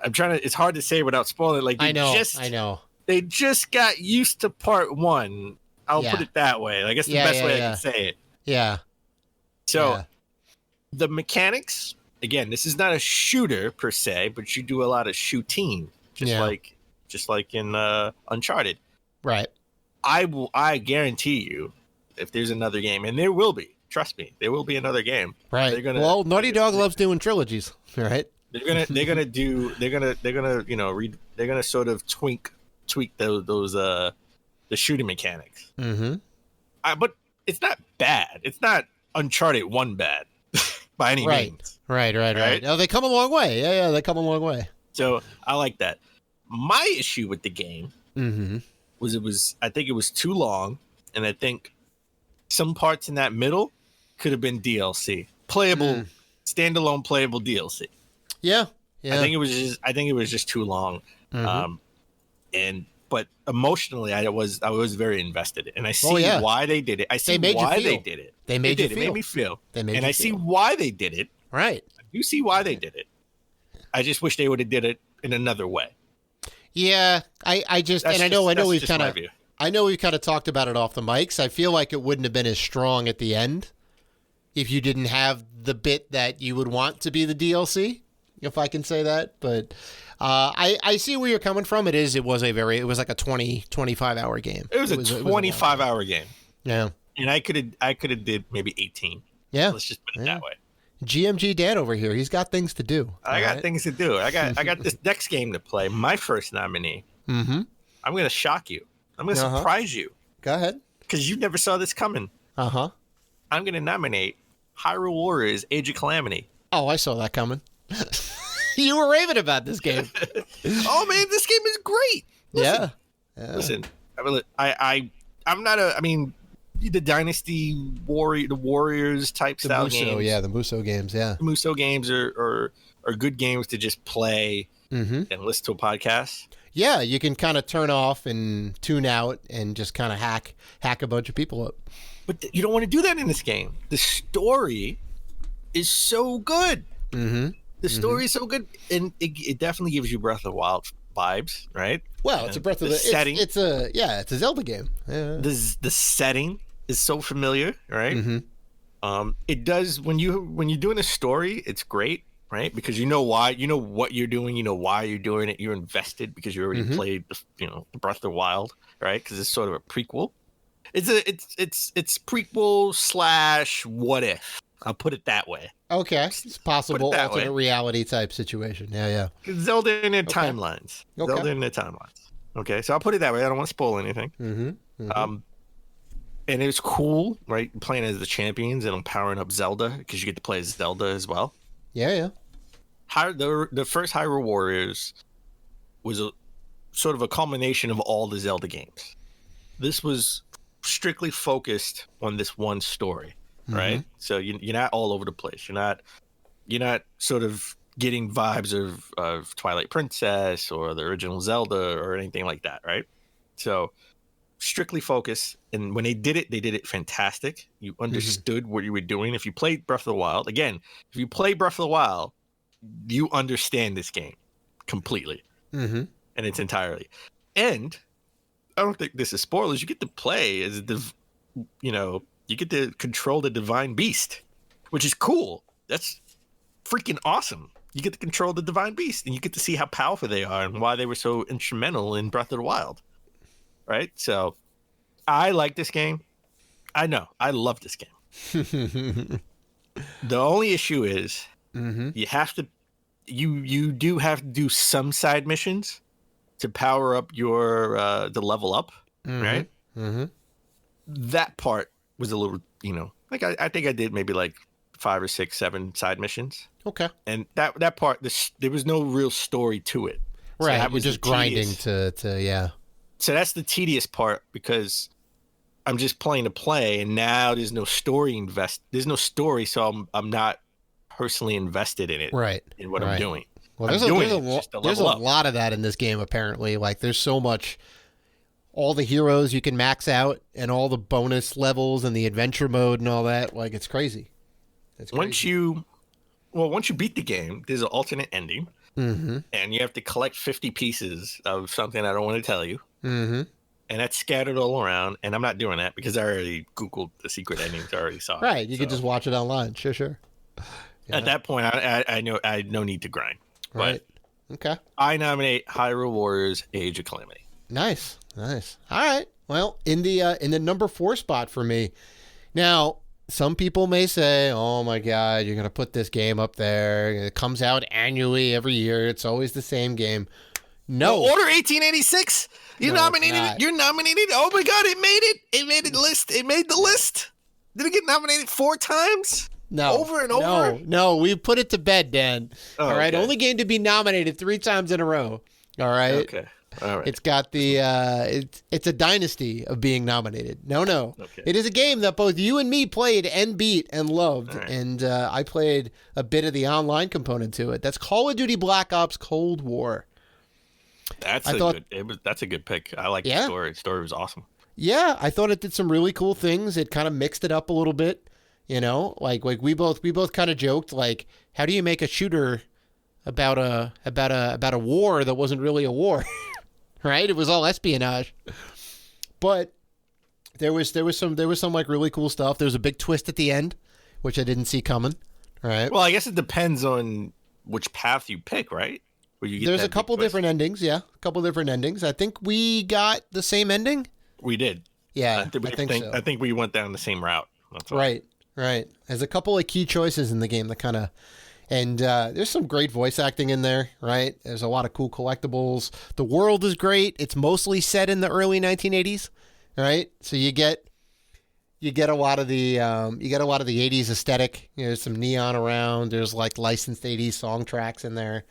it's hard to say without spoiling. Like I know. They just got used to Part 1. I'll put it that way. I guess the best way I can say it. Yeah. So the mechanics, again, this is not a shooter per se, but you do a lot of shooting, just like in Uncharted. Right. I guarantee you, if there's another game, and there will be, trust me, there will be another game. Right. Naughty Dog loves doing trilogies, right? They're gonna sort of tweak those the shooting mechanics. Mm-hmm. But it's not bad. It's not Uncharted 1 bad by any means. Right. No, they come a long way. Yeah, they come a long way. So I like that. My issue with the game was I think it was too long, and I think some parts in that middle could have been DLC, playable, standalone playable DLC. Yeah. I think it was just too long. But emotionally, I was very invested, and I see why they did it. I see why they did it. They made you feel. It made me feel. I see why they did it. Right. I do see why they did it. I just wish they would have did it in another way. Yeah, I know we've kind of talked about it off the mics. I feel like it wouldn't have been as strong at the end if you didn't have the bit that you would want to be the DLC, if I can say that. But I see where you're coming from. It was like a 25 hour game. It was a 25 hour game. Yeah. And I could have did maybe 18. Yeah. Let's just put it that way. GMG Dan over here. He's got things to do. I got things to do. I got this next game to play. My first nominee. Mm-hmm. I'm going to shock you. I'm going to surprise you. Go ahead. Because you never saw this coming. Uh-huh. I'm going to nominate Hyrule Warriors Age of Calamity. Oh, I saw that coming. You were raving about this game. Oh, man, this game is great. Listen, Listen, I'm not the Dynasty the Warriors type style games. Yeah, the Muso games, yeah. The Muso games are good games to just play and listen to a podcast. Yeah, you can kind of turn off and tune out and just kind of hack a bunch of people up. But you don't want to do that in this game. The story is so good. Mm-hmm. The story is so good, and it definitely gives you Breath of the Wild vibes, right? Well, it's a Breath of the setting. It's a Zelda game. Yeah. The setting is so familiar, right? It does when you're doing a story, it's great, right? Because you know why, you know what you're doing, you know why you're doing it. You're invested because you already played, Breath of the Wild, right? Because it's sort of a prequel. It's prequel / what if. I'll put it that way. Okay, it's possible that alternate way. reality type situation. Yeah. Zelda in their timelines. Okay. Zelda in their timelines. Okay, so I'll put it that way. I don't want to spoil anything. And it was cool, right? Playing as the champions and empowering up Zelda because you get to play as Zelda as well. Yeah. The first Hyrule Warriors was sort of a culmination of all the Zelda games. This was strictly focused on this one story, right? So you're not all over the place. You're not sort of getting vibes of Twilight Princess or the original Zelda or anything like that, right? So strictly focused, and when they did it fantastic. You understood what you were doing. If you played Breath of the Wild, again, if you play Breath of the Wild, you understand this game completely and its entirely. And I don't think this is spoilers. You get to play as you get to control the divine beast, which is cool. That's freaking awesome. You get to control the divine beast, and you get to see how powerful they are and why they were so instrumental in Breath of the Wild. Right? So I like this game. I know. I love this game. The only issue is you have to you do have to do some side missions to power up your the level up, right? That part was a little, I think I did maybe like 5 or 6, 7 side missions. Okay. And that part, there was no real story to it. So Right. that We're was just the grinding tedious. to. So that's the tedious part because I'm just playing to play, and now there's no story There's no story, so I'm not personally invested in it. Right. In what I'm doing. Well, there's a lot of that in this game, apparently. Like, there's so much, all the heroes you can max out and all the bonus levels and the adventure mode and all that. Like, it's crazy. Once you beat the game, there's an alternate ending, and you have to collect 50 pieces of something I don't want to tell you. And that's scattered all around, and I'm not doing that because I already Googled the secret endings. I already saw it. Right, you could just watch it online. Sure. Yeah. At that point, I know I had no need to grind. Right. But Okay. I nominate Hyrule Warriors: Age of Calamity. Nice. All right. Well, in the number 4 spot for me. Now, some people may say, "Oh my God, you're gonna put this game up there. It comes out annually every year. It's always the same game." No. Order 1886. You No, nominated it's it. not. You're nominated. Oh my God, it made it. It made the list. It made the list. Did it get nominated 4 times? No. Over and over? No, we put it to bed, Dan. Oh, all right. okay. Only game to be nominated 3 times in a row. All right. Okay. All right. It's got the it's a dynasty of being nominated. No. Okay. It is a game that both you and me played and beat and loved, Right. and I played a bit of the online component to it. That's Call of Duty Black Ops Cold War. That's a good pick. I like the story. The story was awesome. Yeah, I thought it did some really cool things. It kind of mixed it up a little bit, like we both kind of joked, like, how do you make a shooter about a war that wasn't really a war? Right? It was all espionage. But there was some like really cool stuff. There was a big twist at the end, which I didn't see coming. Right? Well, I guess it depends on which path you pick, right? Where you get There's that a couple big twist. different endings, yeah. A couple different endings. I think we got the same ending. We did. Yeah, I think so. I think we went down the same route. That's all. Right. There's a couple of key choices in the game that kind of, and there's some great voice acting in there, right? There's a lot of cool collectibles. The world is great. It's mostly set in the early 1980s, right? So you get a lot of the 80s aesthetic. There's some neon around. There's like licensed 80s song tracks in there,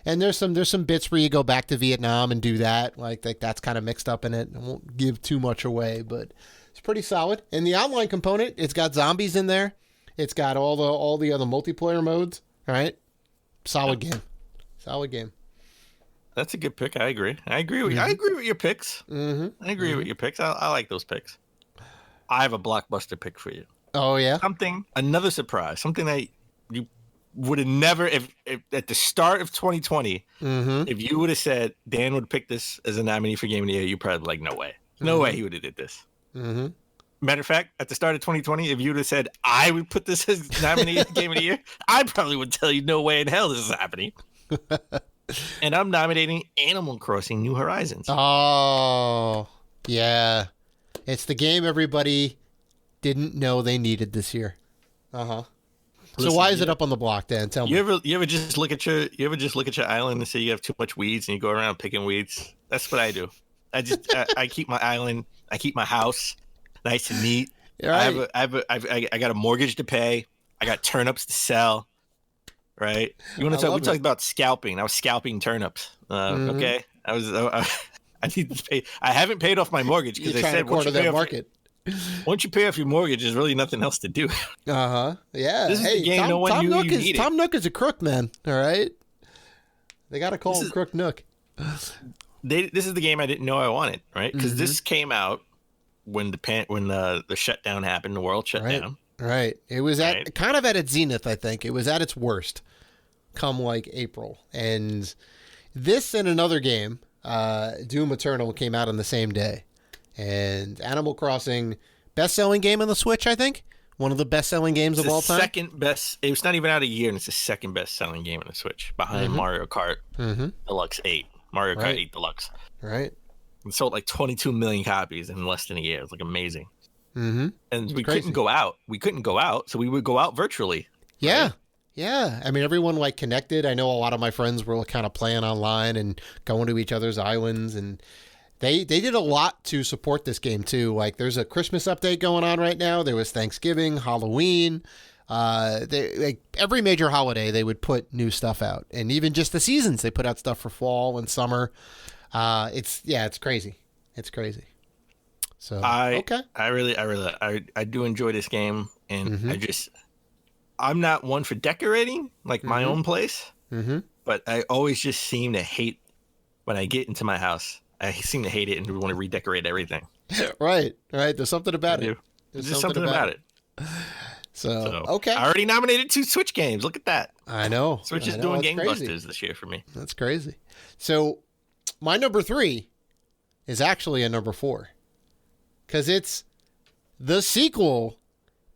and there's some bits where you go back to Vietnam and do that. Like that's kind of mixed up in it. I won't give too much away, but it's pretty solid. And the online component, it's got zombies in there. It's got all the other multiplayer modes. All right, solid game. That's a good pick. I agree. I agree with your picks. I agree with your picks. I like those picks. I have a blockbuster pick for you. Oh yeah. Another surprise. Something that you would have never, if at the start of 2020, if you would have said Dan would pick this as a nominee for Game of the Year, you probably like, no way he would have did this. Matter of fact, at the start of 2020, if you'd have said I would put this as nominated game of the year, I probably would tell you no way in hell this is happening. And I'm nominating Animal Crossing New Horizons. Oh, yeah. It's the game everybody didn't know they needed this year. Uh-huh. So why is it up on the block, Dan? Tell me. You ever just look at your island and say you have too much weeds and you go around picking weeds? That's what I do. I keep my island, I keep my house nice and neat. Right. I got a mortgage to pay. I got turnips to sell. Right. You want to talk? We talked about scalping. I was scalping turnips. Okay. I need to pay. I haven't paid off my mortgage because they said once you pay off your mortgage, there's really nothing else to do. Yeah. This is the game no one knew you needed. Tom Nook is a crook, man. All right. They got to call him Crook Nook. This is the game I didn't know I wanted. Right. Because this came out when the shutdown happened, the world shut down. Right. It was kind of at its zenith, I think. It was at its worst come like April. And this and another game, Doom Eternal, came out on the same day. And Animal Crossing, best-selling game on the Switch, I think. One of the best-selling games of all time. Second best. It was not even out a year, and it's the second best-selling game on the Switch, behind Mario Kart Deluxe 8. Mario Kart 8 Deluxe. Right. It sold like 22 million copies in less than a year. It was like amazing. Mm-hmm. And we couldn't go out. So we would go out virtually. Yeah. Right? Yeah. I mean, everyone like connected. I know a lot of my friends were kind of playing online and going to each other's islands, and they did a lot to support this game too. Like, there's a Christmas update going on right now. There was Thanksgiving, Halloween. Every major holiday they would put new stuff out, and even just the seasons they put out stuff for fall and summer. It's crazy. It's crazy. So I do enjoy this game, and I'm not one for decorating like my own place, but I always just seem to hate when I get into my house. I seem to hate it and want to redecorate everything. Right. There's something about it. There's just something about it. So, okay. I already nominated 2 Switch games. Look at that. I know. Switch is doing gangbusters this year for me. That's crazy. So my number 3 is actually a number 4. Because it's the sequel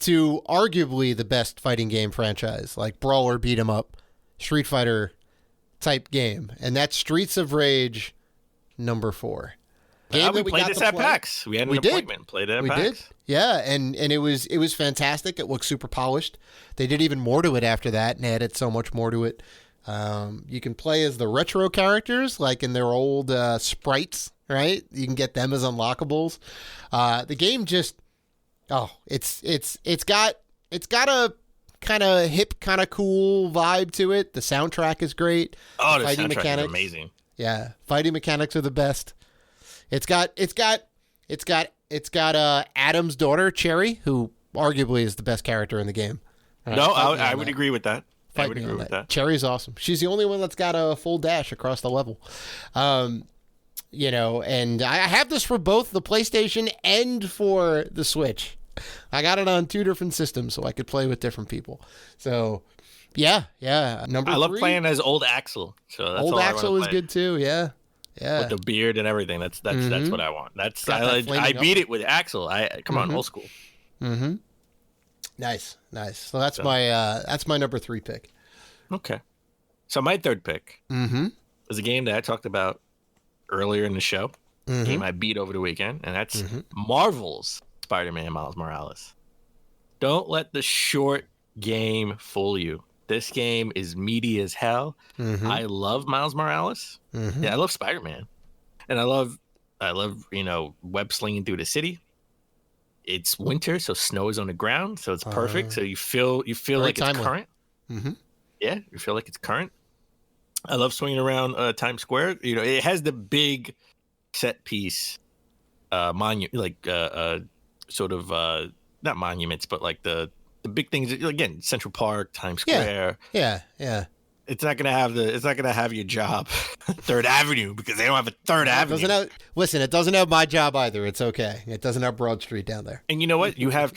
to arguably the best fighting game franchise, like brawler, beat 'em up, Street Fighter type game. And that's Streets of Rage number 4. We played this at PAX. We had an appointment. Played it at PAX. We did. Yeah, and it was fantastic. It looked super polished. They did even more to it after that and added so much more to it. You can play as the retro characters, like in their old sprites, right? You can get them as unlockables. The game just, it's got a kind of hip, kind of cool vibe to it. The soundtrack is great. Oh, the soundtrack is amazing. Yeah, fighting mechanics are the best. It's got Adam's daughter, Cherry, who arguably is the best character in the game. I would agree with that. I would agree with that. Cherry's awesome. She's the only one that's got a full dash across the level. And I have this for both the PlayStation and for the Switch. I got it on 2 different systems so I could play with different people. So, yeah. Number 3. I love playing as old Axel. So that's old Axel is good too. Yeah. With the beard and everything. That's what I want. I beat it with Axel. Come on, old school. Mm-hmm. Nice. So that's my number 3 pick. Okay. So my 3rd pick is a game that I talked about earlier in the show. A game I beat over the weekend, and that's Marvel's Spider-Man Miles Morales. Don't let the short game fool you. This game is meaty as hell. I love Miles Morales. Yeah, I love Spider-Man, and I love web slinging through the city. It's winter, so snow is on the ground, so it's perfect. So you feel like it's current. Yeah, you feel like it's current. I love swinging around Times Square. It has the big set piece monument, sort of not monuments, but like the big things. Again, Central Park, Times Square. Yeah. It's not gonna have your job, Third Avenue, because they don't have a Third Avenue. It doesn't have my job either. It's okay. It doesn't have Broad Street down there. And you know what? You have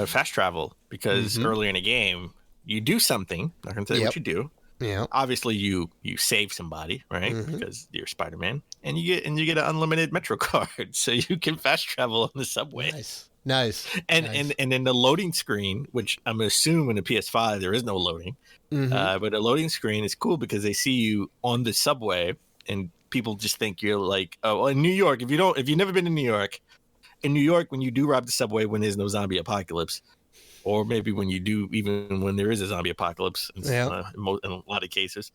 fast travel because earlier in the game you do something. I'm not gonna tell you what you do. Yeah. Obviously, you save somebody, right? Because you're Spider-Man, and you get an unlimited Metro card, so you can fast travel on the subway. Nice. And Nice. and then the loading screen, which I'm assuming in the PS5 there is no loading, but the loading screen is cool because they see you on the subway, and people just think you're like, oh, well, in New York. If you've never been to New York, when you do rob the subway when there's no zombie apocalypse, or maybe when you do, even when there is a zombie apocalypse, in a lot of cases,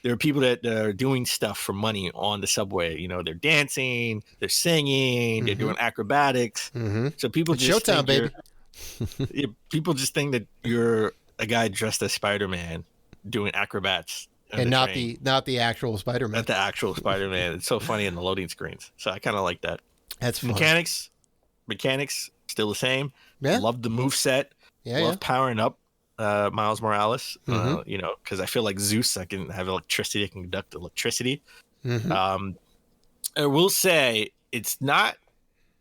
there are people that are doing stuff for money on the subway. You know, they're dancing, they're singing, they're doing acrobatics. So people It's just showtime, think baby. people just think that you're a guy dressed as Spider-Man doing acrobats, And not the actual Spider-Man. not the actual Spider-Man. It's so funny in the loading screens. So I kind of like that. That's fun. Mechanics still the same. Yeah. Love the move set. Love powering up Miles Morales. You know, because I feel like Zeus. I can have electricity. I can conduct electricity. I will say it's not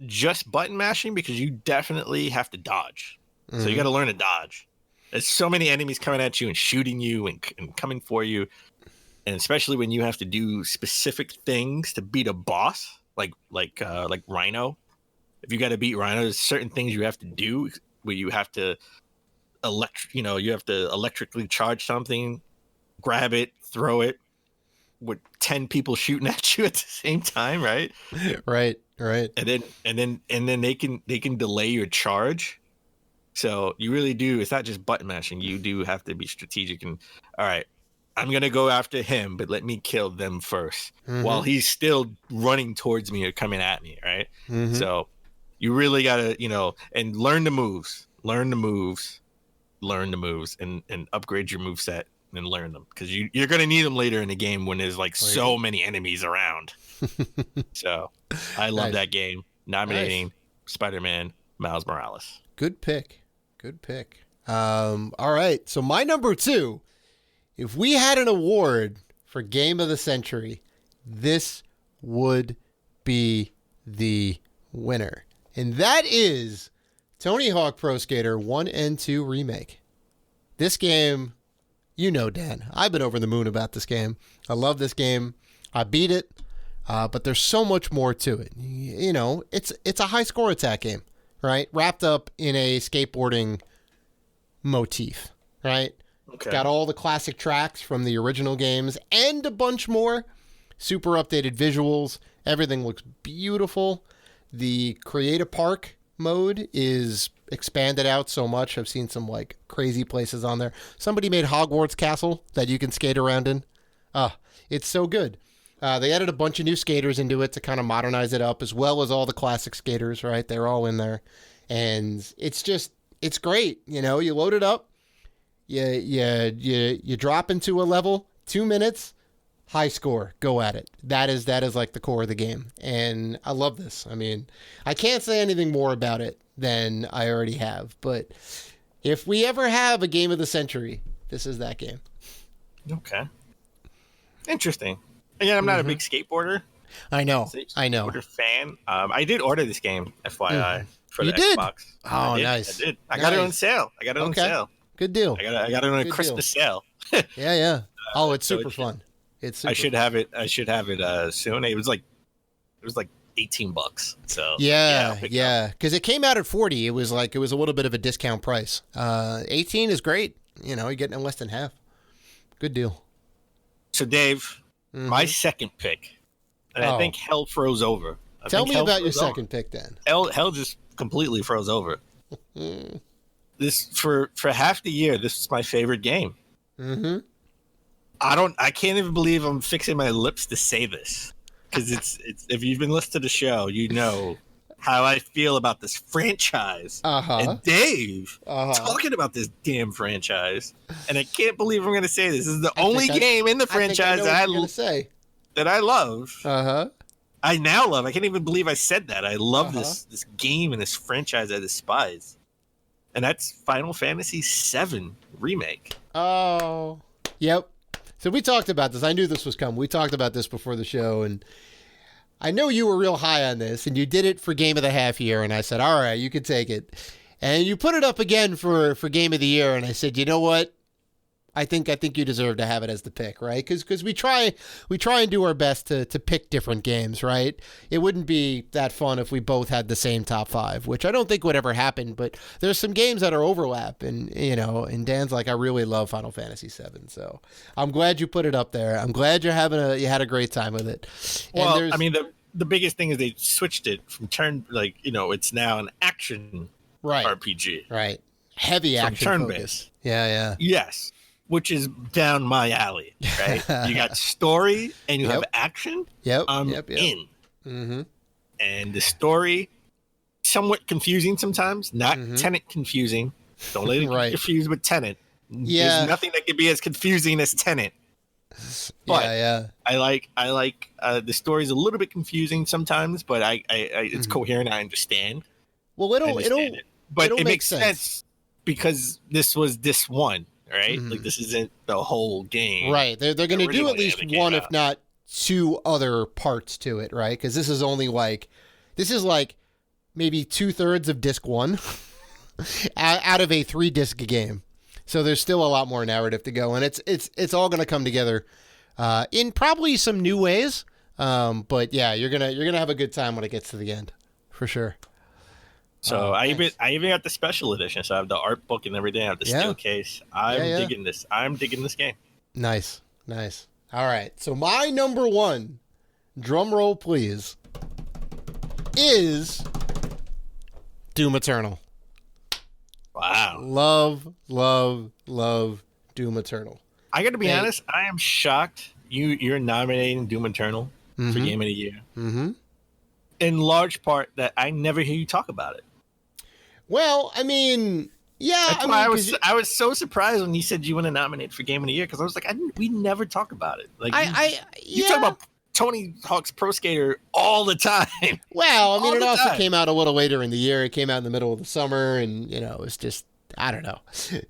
just button mashing, because you definitely have to dodge. So you got to learn to dodge. There's so many enemies coming at you and shooting you and coming for you, and especially when you have to do specific things to beat a boss, like Rhino. If you got to beat Rhino, there's certain things you have to do where you have to electrically charge something, grab it, throw it, with 10 people shooting at you at the same time, right? Right. And then they can delay your charge. So you really do. It's not just button mashing. You do have to be strategic. And all right, I'm gonna go after him, but let me kill them first while he's still running towards me or coming at me, right? So you really gotta, and learn the moves, and upgrade your move set and learn them, because you're gonna need them later in the game when there's like so many enemies around. So I love that game. Nominating Spider-Man Miles Morales. Good pick. All right. So my number 2, if we had an award for Game of the Century, this would be the winner. And that is Tony Hawk Pro Skater 1 and 2 Remake. This game, Dan, I've been over the moon about this game. I love this game. I beat it, but there's so much more to it. It's a high score attack game, right? Wrapped up in a skateboarding motif, right? Okay. Got all the classic tracks from the original games and a bunch more. Super updated visuals. Everything looks beautiful. The Create a Park mode is expanded out so much. I've seen some like crazy places on there. Somebody made Hogwarts Castle that you can skate around in. It's so good. They added a bunch of new skaters into it to kind of modernize it up, as well as all the classic skaters, right? They're all in there. And it's great. You load it up, you drop into a level, 2 minutes, high score, go at it. That is like the core of the game. And I love this. I mean, I can't say anything more about it than I already have, but if we ever have a game of the century, this is that game. Okay. Interesting. Again, I'm not a big skateboarder. I know. Skateboarder fan. I did order this game, FYI, for the Xbox. Oh, nice. I did. I Nice. got it on sale. On sale. Good deal. I got it on a Christmas sale. Yeah. Oh, it's so super fun. It's super I should have it. I should have it soon. It was like $18. So yeah, because it came out at 40. It was a little bit of a discount price. 18 is great. You're getting it less than half. Good deal. So Dave, my second pick, and I think hell froze over. Tell me about your second pick then. Hell just completely froze over. This for half the year, this was my favorite game. I can't even believe I'm fixing my lips to say this, because it's if you've been listening to the show, you know how I feel about this franchise. And Dave talking about this damn franchise, and I can't believe I'm going to say this. This is the only game in the franchise that I love. I now love. I can't even believe I said that. I love this game and this franchise I despise, and that's Final Fantasy VII Remake. Oh, yep. So we talked about this. I knew this was coming. We talked about this before the show, and I know you were real high on this, and you did it for Game of the Half Year, and I said, all right, you can take it. And you put it up again for Game of the Year, and I said, you know what? I think you deserve to have it as the pick, right? Because we try and do our best to pick different games, right? It wouldn't be that fun if we both had the same top 5, which I don't think would ever happen. But there's some games that are overlap, and and Dan's like, I really love Final Fantasy VII, so I'm glad you put it up there. I'm glad you had a great time with it. Well, I mean the biggest thing is they switched it from turn, it's now an action RPG, right? Heavy action turn-based. Yeah. Yes. Which is down my alley, right? You got story and you have action. Yep. I'm yep. in. Mm-hmm. And the story, somewhat confusing sometimes, not Tenet confusing. Don't let it get confused with Tenet. Yeah. There's nothing that could be as confusing as Tenet. But I like the story's a little bit confusing sometimes, but it's coherent. I understand. Well, it makes sense because this was this one. Right, like this isn't the whole game. Right, they're going to do at least one, if not 2 other parts to it, right? Because this is only this is maybe 2/3 of disc 1 out of a 3-disc game. So there's still a lot more narrative to go, and it's all going to come together in probably some new ways. But yeah, you're gonna have a good time when it gets to the end, for sure. So I even got the special edition. So I have the art book and everything. I have the steel case. I'm digging this. I'm digging this game. Nice. All right. So my number 1, drum roll please, is Doom Eternal. Wow. Love Doom Eternal. I got to be honest. I am shocked you're nominating Doom Eternal for Game of the Year. Mm-hmm. In large part that I never hear you talk about it. Well, I mean, yeah. That's why I was so surprised when you said you want to nominate for Game of the Year, because I was like, we never talk about it. Like you talk about Tony Hawk's Pro Skater all the time. Well, I mean, it also came out a little later in the year. It came out in the middle of the summer, and it's just, I don't know.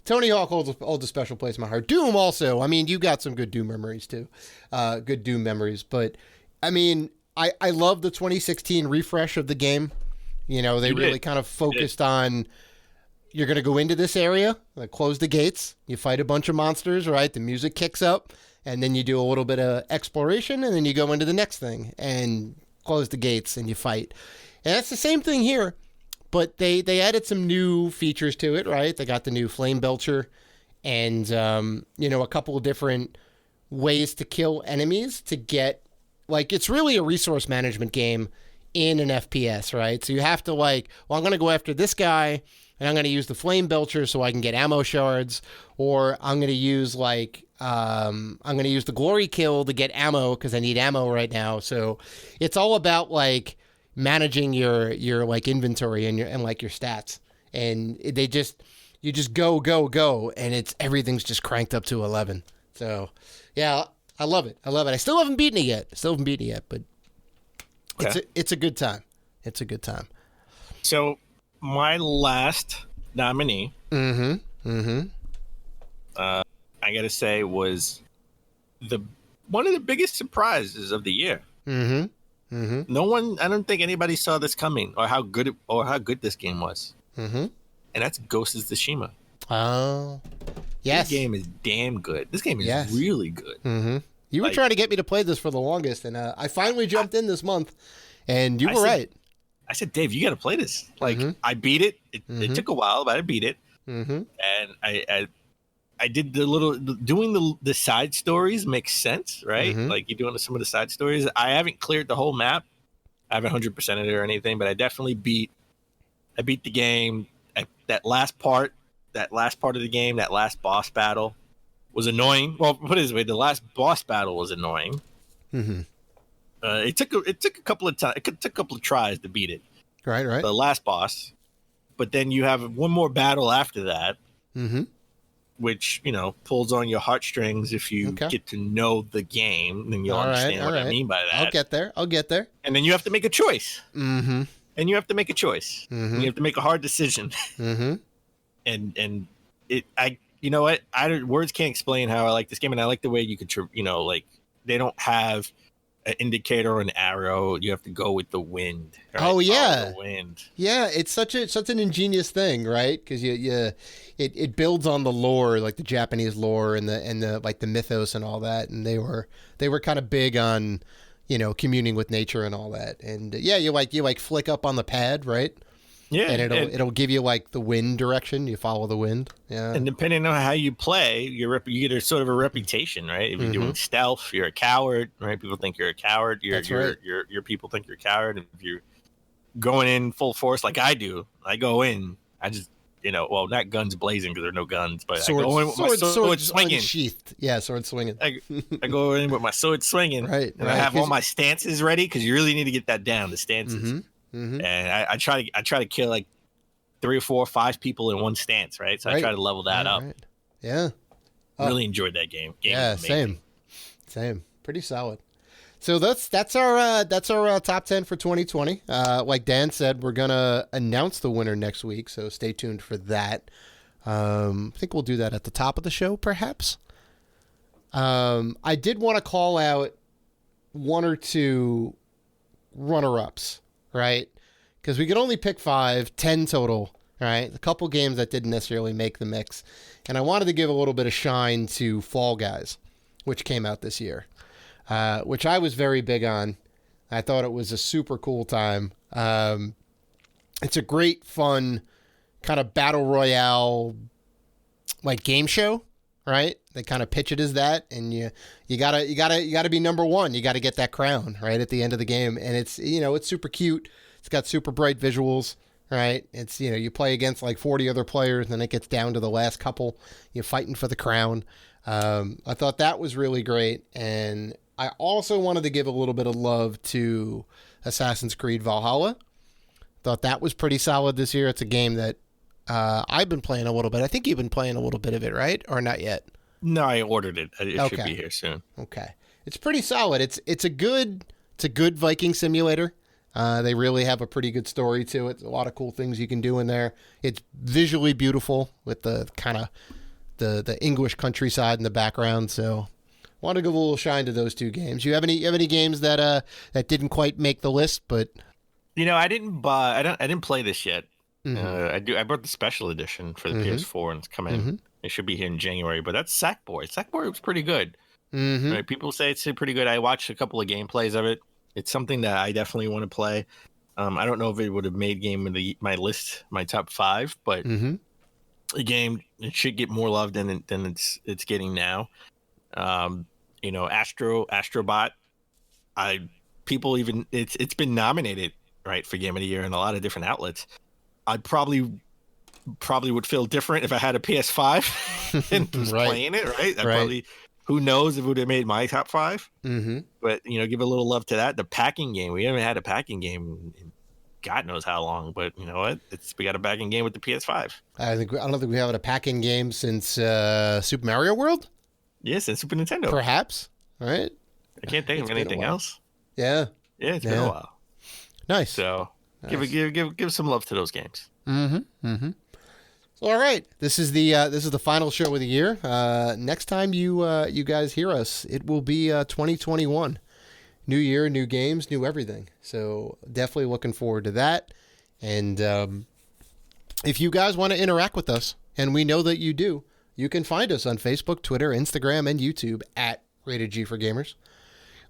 Tony Hawk holds a special place in my heart. Doom also. I mean, you got some good Doom memories too, good Doom memories. But I mean, I love the 2016 refresh of the game. They really kind of focused on, you're going to go into this area, close the gates, you fight a bunch of monsters, right? The music kicks up, and then you do a little bit of exploration, and then you go into the next thing and close the gates and you fight. And that's the same thing here, but they added some new features to it, right? They got the new Flame Belcher and, a couple of different ways to kill enemies to get, it's really a resource management game in an FPS, right? So you have to I'm going to go after this guy, and I'm going to use the Flame Belcher so I can get ammo shards, or I'm going to use I'm going to use the Glory Kill to get ammo because I need ammo right now. So it's all about managing your inventory and your stats, and you just go, and everything's just cranked up to 11. So yeah, I love it. I still haven't beaten it yet, but it's a good time. It's a good time. So my last nominee, I gotta say, was one of the biggest surprises of the year. No one, I don't think anybody saw this coming, or how good this game was. And that's Ghost of Tsushima. Oh, yes. This game is damn good. This game is really good. You were trying to get me to play this for the longest, and I finally jumped in this month, and you were right. I said, Dave, you got to play this. I beat it. It took a while, but I beat it. And I did doing the side stories makes sense, right? You're doing some of the side stories. I haven't cleared the whole map. I haven't 100%ed it or anything, but I definitely beat the game. That last part of the game, that last boss battle was annoying. Well, put it this way, the last boss battle was annoying. It took a couple of times. It took a couple of tries to beat it. Right. The last boss, but then you have one more battle after that, which pulls on your heartstrings. If you get to know the game, then you'll understand what I mean by that. I'll get there. And then you have to make a choice. And you have to make a choice. And you have to make a hard decision. And you know what? Words can't explain how I like this game, and I like the way you could, they don't have an indicator or an arrow. You have to go with the wind. Right? Oh yeah, Follow the wind. Yeah, it's such an ingenious thing, right? Because it builds on the lore, like the Japanese lore and the like the mythos and all that. And they were kind of big on, communing with nature and all that. And you flick up on the pad, right? Yeah, and it'll give you like the wind direction. You follow the wind. Yeah, and depending on how you play, you get a sort of a reputation, right? If you're doing stealth, you're a coward, right? People think you're a coward. Your people think you're a coward. And if you're going in full force like I do, I go in. I just not guns blazing because there are no guns, but I go in with my sword swinging, unsheathed. Yeah, sword swinging. I go in with my sword swinging, right? And I have all my stances ready because you really need to get that down. The stances. And I try to kill like 3 or 4 or 5 people in one stance, right? So I try to level that up. Right. Yeah, really enjoyed that game. Yeah, same. Pretty solid. So that's our top 10 for 2020. Like Dan said, we're gonna announce the winner next week, so stay tuned for that. I think we'll do that at the top of the show, perhaps. I did want to call out 1 or 2 runner-ups. Right? Because we could only pick 5, 10 total, right? A couple games that didn't necessarily make the mix. And I wanted to give a little bit of shine to Fall Guys, which came out this year, which I was very big on. I thought it was a super cool time. It's a great, fun kind of battle royale like game show, right? They kind of pitch it as that, and you gotta be number 1. You gotta get that crown right at the end of the game, and it's it's super cute. It's got super bright visuals, right? It's you play against like 40 other players, and then it gets down to the last couple. You're fighting for the crown. I thought that was really great, and I also wanted to give a little bit of love to Assassin's Creed Valhalla. Thought that was pretty solid this year. It's a game that I've been playing a little bit. I think you've been playing a little bit of it, right? Or not yet? No, I ordered it. It should be here soon. Okay. It's pretty solid. It's a good Viking simulator. They really have a pretty good story to it. A lot of cool things you can do in there. It's visually beautiful with the kind of the English countryside in the background. So want to give a little shine to those 2 games. You have any games that didn't quite make the list, but I didn't buy. I didn't play this yet. I bought the special edition for the PS4, and it's coming. It should be here in January. But that's Sackboy. Sackboy was pretty good. Right? People say it's pretty good. I watched a couple of gameplays of it. It's something that I definitely want to play. I don't know if it would have made game in my list, my top 5, but the game, it should get more love than it's getting now. Astrobot. It's been nominated, right, for Game of the Year in a lot of different outlets. I probably would feel different if I had a PS5 and was playing it, right? Probably, who knows if it would have made my top 5. But give a little love to that. The packing game, we haven't had a packing game in God knows how long, but you know what? We got a packing game with the PS5. I don't think we have a packing game since Super Mario World. Yes, since Super Nintendo, perhaps. Right? I can't think of anything else. Yeah, it's been a while. Nice. So nice. Give some love to those games. So, all right, this is the final show of the year. Next time you guys hear us, it will be 2021. New year, new games, new everything. So definitely looking forward to that. And if you guys want to interact with us, and we know that you do, you can find us on Facebook, Twitter, Instagram, and YouTube at Rated G for Gamers.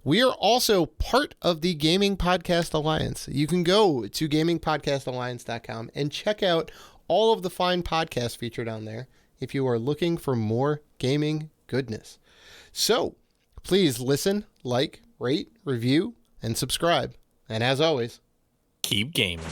We are also part of the Gaming Podcast Alliance. You can go to gamingpodcastalliance.com and check out all of the fine podcasts featured on there if you are looking for more gaming goodness. So please listen, like, rate, review, and subscribe. And as always, keep gaming.